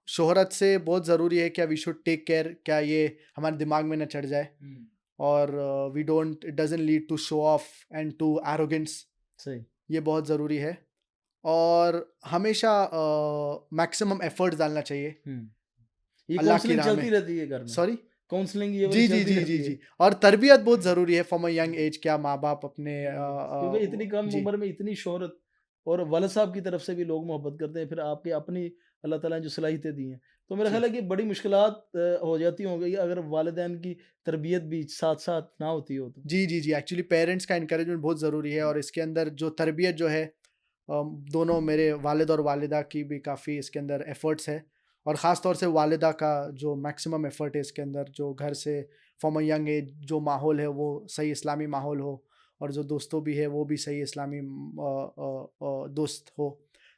शोहरत से बहुत ज़रूरी है क्या, वी शुड टेक केयर, क्या ये हमारे दिमाग में ना चढ़ जाए। हुँ। और we don't, it doesn't lead to show off and to arrogance. सही। ये बहुत ज़रूरी है। और हमेशा मैक्सिमम एफर्ट्स डालना चाहिए हुँ। ये अल्लाह की काउंसलिंग राह में। चलती रहती है घर में? सॉरी। काउंसलिंग ये वाली जी जी चलती जी जी रहती है? जी और तरबियत बहुत ज़रूरी है फ्रॉम अ यंग एज। क्या माँ बाप अपने क्योंकि इतनी कम जी उम्र में इतनी शोहरत और वालिद साहब की तरफ से भी लोग मोहब्बत करते हैं, फिर आपकी अपनी अल्लाह ताला ने जो सलाहियतें दी हैं। तो मेरा जी ख़्याल है कि बड़ी मुश्किलात हो जाती होंगी अगर वालिदैन की तरबियत भी साथ-साथ ना होती हो तो। जी जी जी एक्चुअली पेरेंट्स का इनकरेजमेंट बहुत ज़रूरी है, और इसके अंदर जो तरबियत जो है दोनों मेरे वालिद और वालिदा की भी काफ़ी इसके अंदर एफ़र्ट्स है, और ख़ास तौर से वालिदा का जो मैक्सिमम एफ़र्ट है इसके अंदर, जो घर से फ्रॉम अ यंग एज जो माहौल है वो सही इस्लामी माहौल हो, और जो दोस्तों भी है वो भी सही इस्लामी दोस्त हो।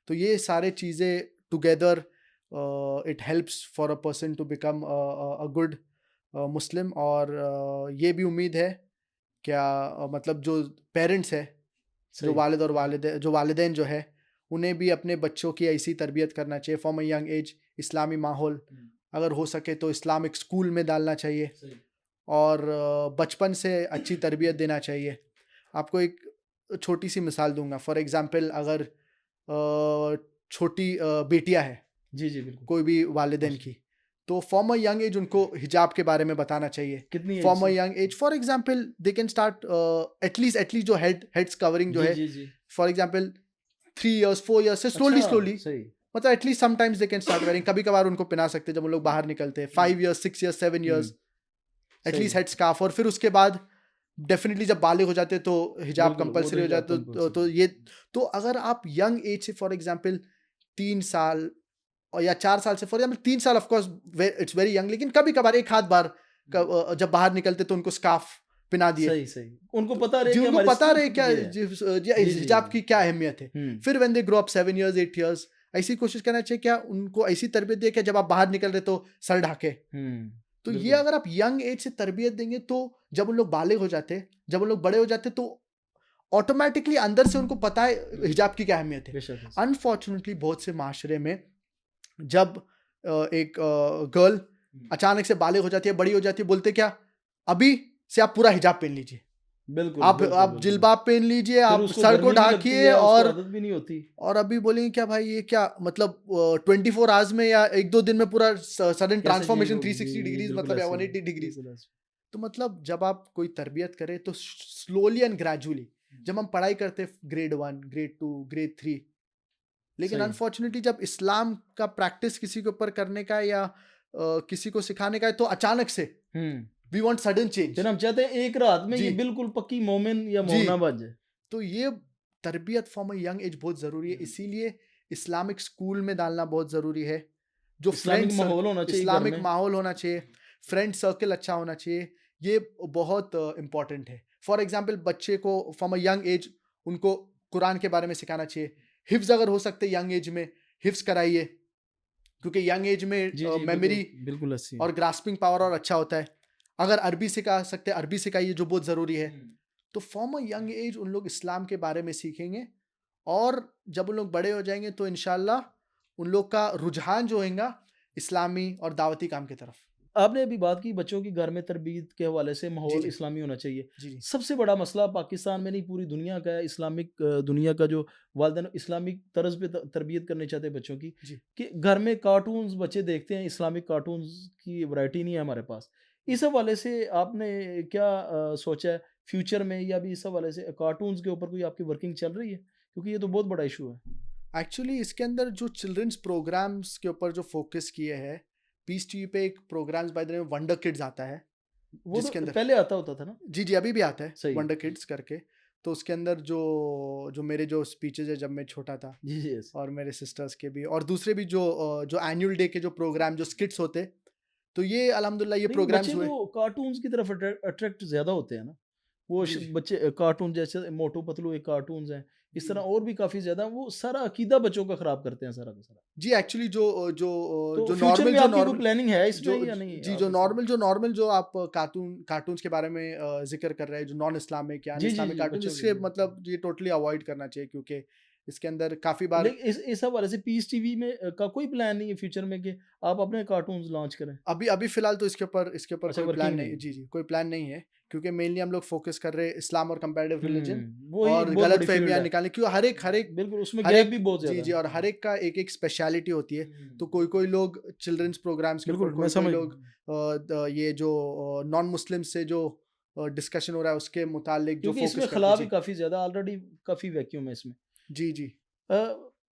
तो ये सारे चीज़ें together it helps for a person to become a good Muslim. और ये भी उम्मीद है क्या मतलब जो पेरेंट्स है, जो सही। वालिद और जो वालिदैन जो है, उन्हें भी अपने बच्चों की ऐसी तरबियत करना चाहिए फ्रॉम अ यंग एज। इस्लामी माहौल हुँ, अगर हो सके तो इस्लामिक स्कूल में डालना चाहिए, सही। और बचपन से अच्छी तरबियत देना चाहिए। आपको एक छोटी सी मिसाल दूंगा, फॉर एग्जांपल अगर छोटी बेटियां है जी, जी, बिल्कुल। कोई भी वालिदैन माशा की, तो फ्रॉम अ यंग एज उनको हिजाब के बारे में बताना चाहिए। कितनी एज फ्रॉम अ से? Young age for example they can start at least जो हेड्स कवरिंग जो जी, है, जी, जी। फॉर एग्जांपल 3 इयर्स 4 इयर्स से अच्छा, स्लोली सही, मतलब at least sometimes they can start wearing. कभी कभार उनको पहना सकते हैं जब उन लोग बाहर निकलते हैं, हुँ, 5 इयर्स 6 इयर्स 7 इयर्स हुँ, एटलीस्ट सही। Head scarf. और फिर उसके बाद डेफिनेटली जब बालिग हो जाते हैं तो हिजाब बिल्कुल, वो तो कंपलसरी हो हिजाब जाता है। कंपल्सरी तो है। ये तो अगर आप यंग एज से फॉर एग्जांपल 3 साल और या 4 साल से, फॉर एग्जांपल 3 साल of course it's very young, लेकिन कभी कभार एक हाथ बार हुँ, जब बाहर निकलते तो उनको स्कार्फ पहना दिए, सही, सही। उनको तो पता रहे जी कि उनको हमारी पता रहे सिर्फ़ क्या ये है। जी, जी, हिजाब जी। की क्या अहमियत है। हुँ, फिर when they grow up 7 years 8 years, ऐसी कोशिश करना चाहिए क्या उनको ऐसी तरबियत दिए कि जब आप बाहर निकल रहे तो सर ढाके। हुँ, तो ये बिल्कुल। अगर आप यंग एज से तरबियत देंगे तो जब उन लोग बालिग हो जाते, जब उन लोग बड़े हो जाते, तो ऑटोमेटिकली अंदर से उनको पता है हिजाब की क्या अहमियत है। बेशक है। अनफॉर्चुनेटली बहुत से माशरे में जब एक गर्ल हुँ, अचानक से बालिग हो जाती है, बड़ी हो जाती है, बोलते क्या अभी से आप पूरा हिजाब पहन लीजिए, बिल्कुल, बिल्कुल, आप बिल्कुल। जिल्बाब पहन लीजिए, फिर आप उसको सर को गर्मी भी लगती ढाकिए। है, उसको आदत भी नहीं होती। और अभी बोलेंगे क्या भाई ये क्या मतलब 24 आवर्स में या 1-2 दिन में पूरा सडन कैसे चेंज ट्रांसफॉर्मेशन होगी? जी, 360 जी, डिग्रीज़ बिल्कुल मतलब या ऐसे ही है। 180 डिग्रीज़। बिल्कुल ऐसे। तो मतलब जब आप कोई तरबियत करें तो स्लोली एंड ग्रेजुअली, जब हम पढ़ाई करते हैं ग्रेड 1 ग्रेड 2 ग्रेड 3, लेकिन सही। अनफॉर्चुनेटली जब इस्लाम का प्रैक्टिस किसी के ऊपर करने का है या किसी को सिखाने का है तो अचानक से हुँ, वी वांट सडन चेंज। फिर हम चाहते हैं एक रात में जी ये बिल्कुल पक्की मोमिन या जी मोमना बन जाए। तो ये तरबियत फ्रॉम अ यंग एज बहुत ज़रूरी है, हुँ, इसीलिए इस्लामिक स्कूल में डालना बहुत ज़रूरी है। जो इस्लामिक माहौल होना चाहिए घर इस्लामिक में। माहौल होना चाहिए, फ्रेंड सर्कल अच्छा होना चाहिए, ये बहुत इम्पोर्टेंट है। फॉर एग्जांपल बच्चे को फ्रॉम अ यंग एज उनको कुरान के बारे में सिखाना चाहिए। हिफ्ज़ अगर हो सकते यंग एज में हिफ्ज़ कराइए, क्योंकि यंग एज में जी, जी, बिल्कुल, मेमोरी बिल्कुल ऐसी है। और ग्रास्पिंग पावर और अच्छा होता है। अगर अरबी सिखा सकते हैं, अरबी सिखाइए जो बहुत ज़रूरी है। हुँ, तो फ्रॉम अ यंग एज उन लोग इस्लाम के बारे में सीखेंगे, और जब उन लोग बड़े हो जाएँगे तो इंशाअल्लाह उन लोग का रुझान जो होएगा इस्लामी और दावती काम की तरफ। आपने अभी बात की बच्चों की घर में तरबियत के हवाले से जी, माहौल जी। इस्लामी होना चाहिए। जी, जी। सबसे बड़ा मसला पाकिस्तान में नहीं पूरी दुनिया का है इस्लामिक दुनिया का जो वालिदैन इस्लामिक तर्ज पे तरबियत करने चाहते हैं बच्चों की जी। कि घर में कार्टून्स बच्चे देखते हैं इस्लामिक कार्टून्स की वैरायटी नहीं है हमारे पास। इस हवाले से आपने क्या सोचा है फ्यूचर में या अभी इस हवाले से कार्टून्स के ऊपर कोई आपकी वर्किंग चल रही है? क्योंकि ये तो बहुत बड़ा इशू है। एक्चुअली इसके अंदर जो चिल्ड्रंस प्रोग्राम्स के ऊपर जो फ़ोकस किए हैं, पीस टीवी पे एक programmes by the name wonder kids आता है, वो जिसके तो अंदर पहले आता होता था ना? जी, जी, अभी भी आता है सही। वंडर किड्स करके। तो उसके अंदर जो जो मेरे जो स्पीचेज़ है जब मैं छोटा था, जी, जी, यस। और मेरे सिस्टर्स के भी, और दूसरे भी जो एनुअल डे के जो प्रोग्राम जो स्किट्स होते, तो ये अल्हम्दुलिल्लाह ये लेकिन बच्चे प्रोग्राम्स हुए। तो कार्टून्स की तरफ अट्रैक्ट ज़्यादा होते हैं ना। वो जी, जी। बच्चे कार्टून जैसे मोटू पतलू एक कार्टून्स हैं, इस जी, तरह जी। और भी काफ़ी ज़्यादा वो सारा अकीदा बच्चों का ख़राब करते हैं सारा का सारा। जी, एक्चुअली तो फ्यूचर में जो आपकी कोई नॉर्मल प्लानिंग है इसमें जो या नहीं जी, आप इसमें? जो नॉर्मल जो आप कार्टून्स के बारे में ज़िक्र कर रहे हैं, जो नॉन इस्लामिक या अन जी, जी, इस्लामिक जी, कार्टून्स, बच्चों के इससे लिए। मतलब ये टोटली अवॉइड करना चाहिए, क्योंकि इसके अंदर काफ़ी बार लेकिन इस हवाले से पीस टीवी में का कोई प्लान नहीं है फ्यूचर में कि आप अपने कार्टून्स लॉन्च करें? अभी अभी फ़िलहाल तो इसके ऊपर अच्छा कोई प्लान वर्किंग नहीं नहीं, है। जी, जी, कोई प्लान नहीं है, क्योंकि मेनली हम लोग फ़ोकस कर रहे हैं इस्लाम और कंपैरेटिव रिलिजन, वही एक और बहुत बड़ी फ़ील्ड गलतफ़हमियाँ है। निकालने, क्योंकि बिल्कुल उसमें गैप भी बहुत जी, ज़्यादा जी, है। और हर एक का एक-एक स्पेशलिटी होती है। तो हुँ। कोई-कोई लोग चिल्ड्रंस प्रोग्राम्स के ऊपर, बिल्कुल, मैं कोई-कोई समझ लोग ये जो नॉन मुस्लिम से जो डिस्कशन हो रहा है उसके मुतालिक जो क्योंकि फ़ोकस इसमें करते हैं। खला भी जी। काफ़ी ज़्यादा ऑलरेडी काफ़ी वैक्यूम है इसमें। जी, जी।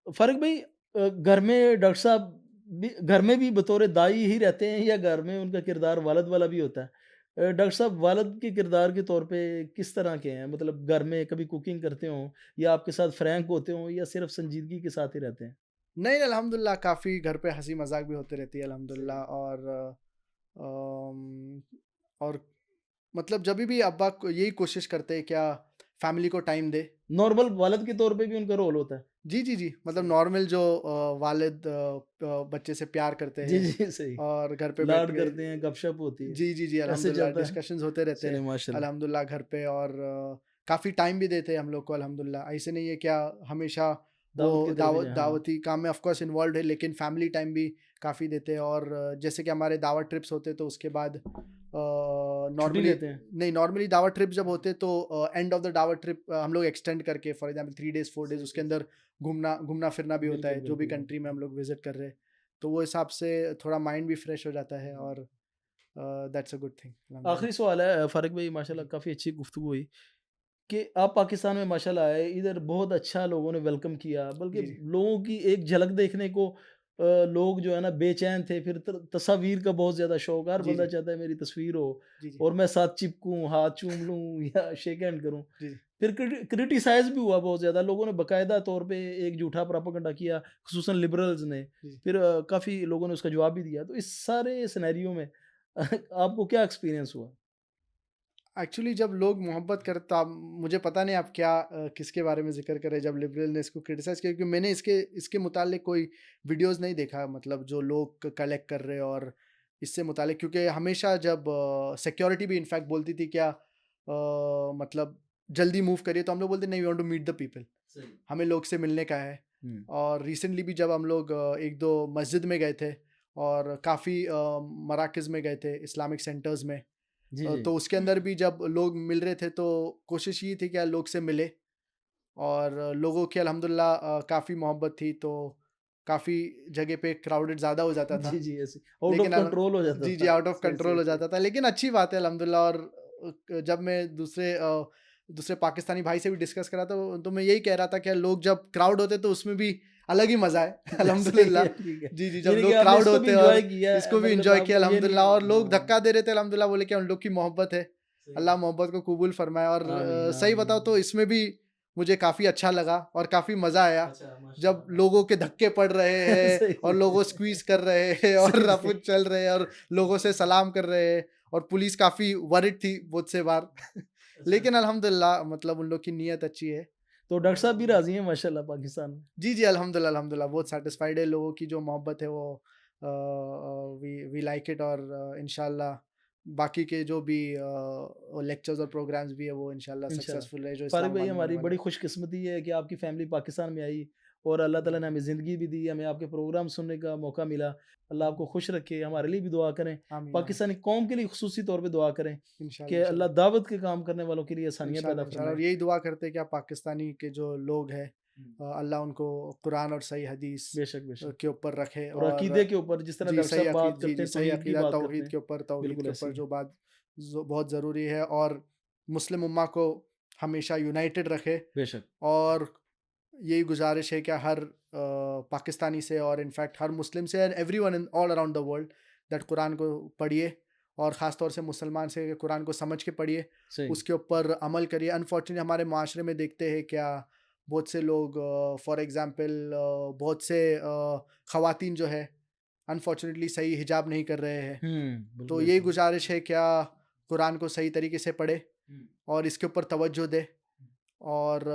फारूक भाई घर में डॉक्टर साहब भी घर में भी बतौर दाई ही रहते हैं या घर में उनका किरदार वालिद वाला भी होता है? डॉक्टर साहब वालिद के किरदार के तौर पे किस तरह के हैं? मतलब घर में कभी कुकिंग करते हों या आपके साथ फ्रैंक होते हों या सिर्फ़ संजीदगी के साथ ही रहते हैं? नहीं, अल्हम्दुलिल्लाह काफ़ी घर पे हँसी मज़ाक भी होती रहती है सही अल्हम्दुलिल्लाह। है। अम, और मतलब जभी भी अब्बा को यही कोशिश करते हैं क्या फैमिली को टाइम दे। नॉर्मल वालिद के तौर पे भी उनका रोल होता है? जी, जी, जी। मतलब सही। नॉर्मल जो वालिद बच्चे से प्यार करते जी, हैं जी, सही। और घर पे बैठ लाड के करते हैं, गपशप होती है। जी, जी, जी, ऐसे अल्हम्दुलिल्लाह चलता है? डिस्कशंस होते रहते चलिए हैं माशाल्लाह। अल्हम्दुलिल्लाह घर पे। और काफ़ी टाइम भी देते हैं हम लोग को अल्हम्दुलिल्लाह। ऐसे नहीं है क्या हमेशा वो दावत की तरफ ही जाएँ, हाँ। दावती काम में ऑफ कोर्स इन्वॉल्वड है, लेकिन फैमिली टाइम भी काफ़ी देते हैं। और जैसे कि हमारे दावत ट्रिप्स होते हैं तो उसके बाद छुट्टी नॉर्मली लेते हैं? नहीं, नॉर्मली दावत ट्रिप जब होते हैं तो एंड ऑफ द दावत ट्रिप हम लोग एक्सटेंड करके फॉर एग्जांपल 3 डेज़ 4 डेज़ सही, उसके सही, अंदर सही। घूमना फिरना भी होता बिल्कुल, है, जो भी बिल्कुल, कंट्री में बिल्कुल। हम लोग विज़िट कर रहे हैं। तो वो हिसाब से थोड़ा माइंड भी फ्रेश हो जाता है। हुँ। और दैट्स अ गुड थिंग आखिरी अल्हम्दुलिल्लाह। सवाल है फ़ारिक भाई माशाल्लाह जी, काफ़ी अच्छी गुफ्तगू हुई कि आप पाकिस्तान में माशाल्लाह आए, इधर बहुत अच्छा लोगों ने वेलकम किया, बल्कि जी, जी। लोगों की एक झलक देखने को लोग जो है ना बेचैन थे, फिर तस्वीर का बहुत ज़्यादा शौक, हर जी, बंदा जी। चाहता है मेरी तस्वीर हो जी, जी। और मैं साथ चिपकूँ, हाथ चूम लूँ या शेक हैंड करूँ। जी, जी। फिर क्रिटिसाइज़ भी हुआ बहुत ज़्यादा, लोगों ने बाकायदा तौर पे एक झूठा प्रोपेगेंडा किया, खुसूसन लिबरल्स ने। जी, जी। फिर काफ़ी लोगों ने उसका जवाब भी दिया। तो इस सारे सिनेरियो में आपको क्या एक्सपीरियंस हुआ? एक्चुअली जब लोग मोहब्बत करते तो आप मुझे पता नहीं आप क्या किसके बारे में ज़िक्र कर रहे हैं जब लिबरल ने इसको क्रिटिसाइज़ किया, क्योंकि मैंने इसके इसके मुतालिक कोई वीडियोज़ नहीं देखा, मतलब जो लोग कलेक्ट कर रहे हैं। और इससे मुतालिक क्योंकि हमेशा जब सिक्योरिटी भी इनफैक्ट बोलती थी क्या मतलब जल्दी मूव करिए, तो हम लोग बोलते नहीं, we want to meet the people, सही। हमें लोग से मिलने का है। हुँ। और रिसेंटली भी जब हम लोग 1-2 मस्जिद में गए थे और काफ़ी मराकज़ में गए थे, इस्लामिक सेंटर्स में। जी, जी। तो उसके अंदर भी जब लोग मिल रहे थे तो कोशिश ये थी कि यार लोग से मिले। और लोगों की अल्हम्दुलिल्लाह काफ़ी मोहब्बत थी, तो काफ़ी जगह पे क्राउडेड ज़्यादा हो जाता था। जी, जी, ऐसे आउट ऑफ लेकिन कंट्रोल हो जाता जी, जी, था। आउट ऑफ सही, कंट्रोल सही, हो सही। जाता था, लेकिन अच्छी बात है अल्हम्दुलिल्लाह। और जब मैं दूसरे पाकिस्तानी भाई से भी डिस्कस करा तो मैं यही कह रहा था कि यार लोग जब क्राउड होते तो उसमें भी अलग ही मज़ा है सही अल्हम्दुलिल्लाह। है, ठीक है। जी, जी, जब यानी कि लोग आपने क्राउड इसको भी होते हैं एन्जॉय और किया इसको भी मतलब एन्जॉय किया आपको ये नहीं अल्हम्दुलिल्लाह। और लोग हाँ, धक्का दे रहे थे अल्हम्दुलिल्लाह, बोले कि उन लोग की मोहब्बत है, सही अल्लाह है। मोहब्बत को कबूल फरमाए। और आमीन, सही आमीन। बताऊँ तो इसमें भी मुझे काफ़ी अच्छा लगा और काफ़ी मज़ा आया अच्छा, जब माशाल्लाह, लोगों के माशाल्लाह। धक्के पड़ रहे हैं सही, और सही। लोगों स्क्वीज़ कर रहे हैं और सही, सही। रफ़ूज़ चल रहे हैं और लोगों से सलाम कर रहे हैं। और पुलिस काफ़ी वरिड थी बहुत से बार अच्छा। लेकिन अल्हम्दुलिल्लाह मतलब उन लोग की नीयत अच्छी है। तो डॉक्टर साहब भी और राज़ी हैं माशाल्लाह पाकिस्तान में? जी, जी, अल्हम्दुलिल्लाह, अल्हम्दुलिल्लाह बहुत सैटिस्फाइड है। लोगों की जो मोहब्बत है वो वी लाइक इट। और इंशाअल्लाह बाकी के जो भी लेक्चर्स और प्रोग्राम्स भी है वो इंशाअल्लाह इंशाल्लाह। सक्सेसफुल रहे जो फ़ारिक भाई इस्लामाबाद में होने हमारी वाला बड़ी है। खुशकिस्मती है कि आपकी फ़ैमिली पाकिस्तान में आई और अल्लाह ताला ने हमें ज़िंदगी भी दी, हमें आपके प्रोग्राम सुनने का मौका मिला। अल्लाह आपको खुश रखे, हमारे लिए भी दुआ करें। आमीन, आमीन। पाकिस्तानी कौम के लिए खुसूसी तौर पे दुआ करें इंशाअल्लाह, कि इंशाअल्लाह। अल्लाह दावत के काम करने वालों के लिए आसानियाँ पैदा इंशाअल्लाह, इंशाअल्लाह। और फरमाए। यही दुआ करते हैं कि आप पाकिस्तानी के जो लोग हैं हुँ। अल्लाह उनको कुरान और सही हदीस बेशक, बेशक। के ऊपर रखे। और और अकीदे के ऊपर जिस तरह जी, डॉक्टर साहब बात जी, करते जी, हैं, सही तौहीद की अकीदा बात करते तौहीद हैं, के बिल्कुल ऐसे ऊपर ही है। जो बात बहुत ज़रूरी है। और मुस्लिम उम्मा को हमेशा यूनाइटेड रखे। बेशक। और यही गुज़ारिश है कि हर पाकिस्तानी से और इनफैक्ट हर मुस्लिम से and everyone in all around the world that Quran को पढ़िए। और ख़ास तौर से मुसलमान से कुरान को समझ के पढ़िए, सही। उसके ऊपर अमल करिए। अनफॉर्चुनेटली हमारे माशरे में देखते हैं क्या बहुत से लोग फॉर एग्ज़ाम्पल बहुत से ख़वातीन जो है अनफॉर्चुनेटली सही हिजाब नहीं कर रहे हैं। तो बिल्कुल यही ऐसे ही। गुज़ारिश है क्या कुरान को सही तरीके से पढ़े हुँ। और इसके ऊपर तवज्जो दे और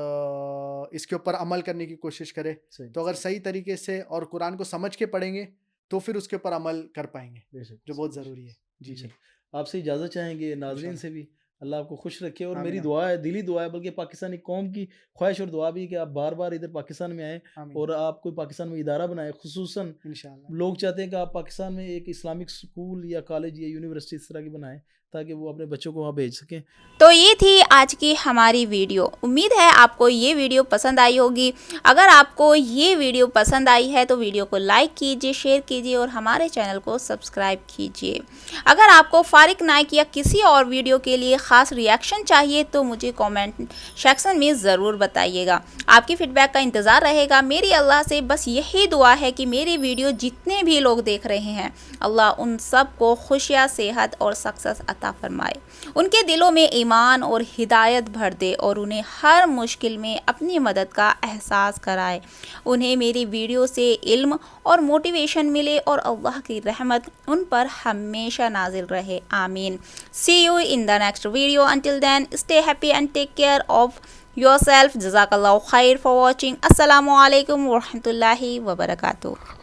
इसके ऊपर अमल करने की कोशिश करें। सही, तो अगर सही तरीके से और कुरान को समझ के पढ़ेंगे, तो फिर उसके ऊपर अमल कर पाएँगे, बेशक, जो बहुत ज़रूरी है। जी, जी। इंशाल्लाह। आपसे इजाज़त चाहेंगे, नाज़रीन इंशाल्लाह। से भी। अल्लाह आपको खुश रखे और आमीन, मेरी आमीन। दुआ है, दिली दुआ है बल्कि पाकिस्तानी कौम की ख्वाहिश और दुआ भी है कि आप बार-बार इधर पाकिस्तान में आएँ आमीन। और आप कोई पाकिस्तान में इदारा बनाएँ। ख़ुसूसन इंशाल्लाह, लोग चाहते हैं कि आप पाकिस्तान में एक इस्लामिक स्कूल या कॉलेज या यूनिवर्सिटी इस तरह की बनाएँ, ताकि वो अपने बच्चों को वहाँ भेज सकें। तो ये थी आज की हमारी वीडियो। उम्मीद है आपको ये वीडियो पसंद आई होगी। अगर आपको ये वीडियो पसंद आई है तो वीडियो को लाइक कीजिए, शेयर कीजिए और हमारे चैनल को सब्सक्राइब कीजिए। अगर आपको फारिक नाइक या किसी और वीडियो के लिए ख़ास रिएक्शन चाहिए तो मुझे कमेंट सेक्शन में ज़रूर बताइएगा। आपकी फ़ीडबैक का इंतज़ार रहेगा। मेरी अल्लाह से बस यही दुआ है कि मेरी वीडियो जितने भी लोग देख रहे हैं, अल्लाह उन सब को खुशियाँ, सेहत और सक्सेस अता फरमाए। उनके दिलों में ईमान और हिदायत भर दे और उन्हें हर मुश्किल में अपनी मदद का एहसास कराए। उन्हें मेरी वीडियो से इल्म और मोटिवेशन मिले और अल्लाह की रहमत उन पर हमेशा नाजिल रहे। आमीन। See you in the next video. Until then stay happy and take care of yourself. जज़ाकल्लाहु खैर फॉर वॉचिंग। अस्सलामु अलैकुम व रहमतुल्लाहि व बरकातुहू।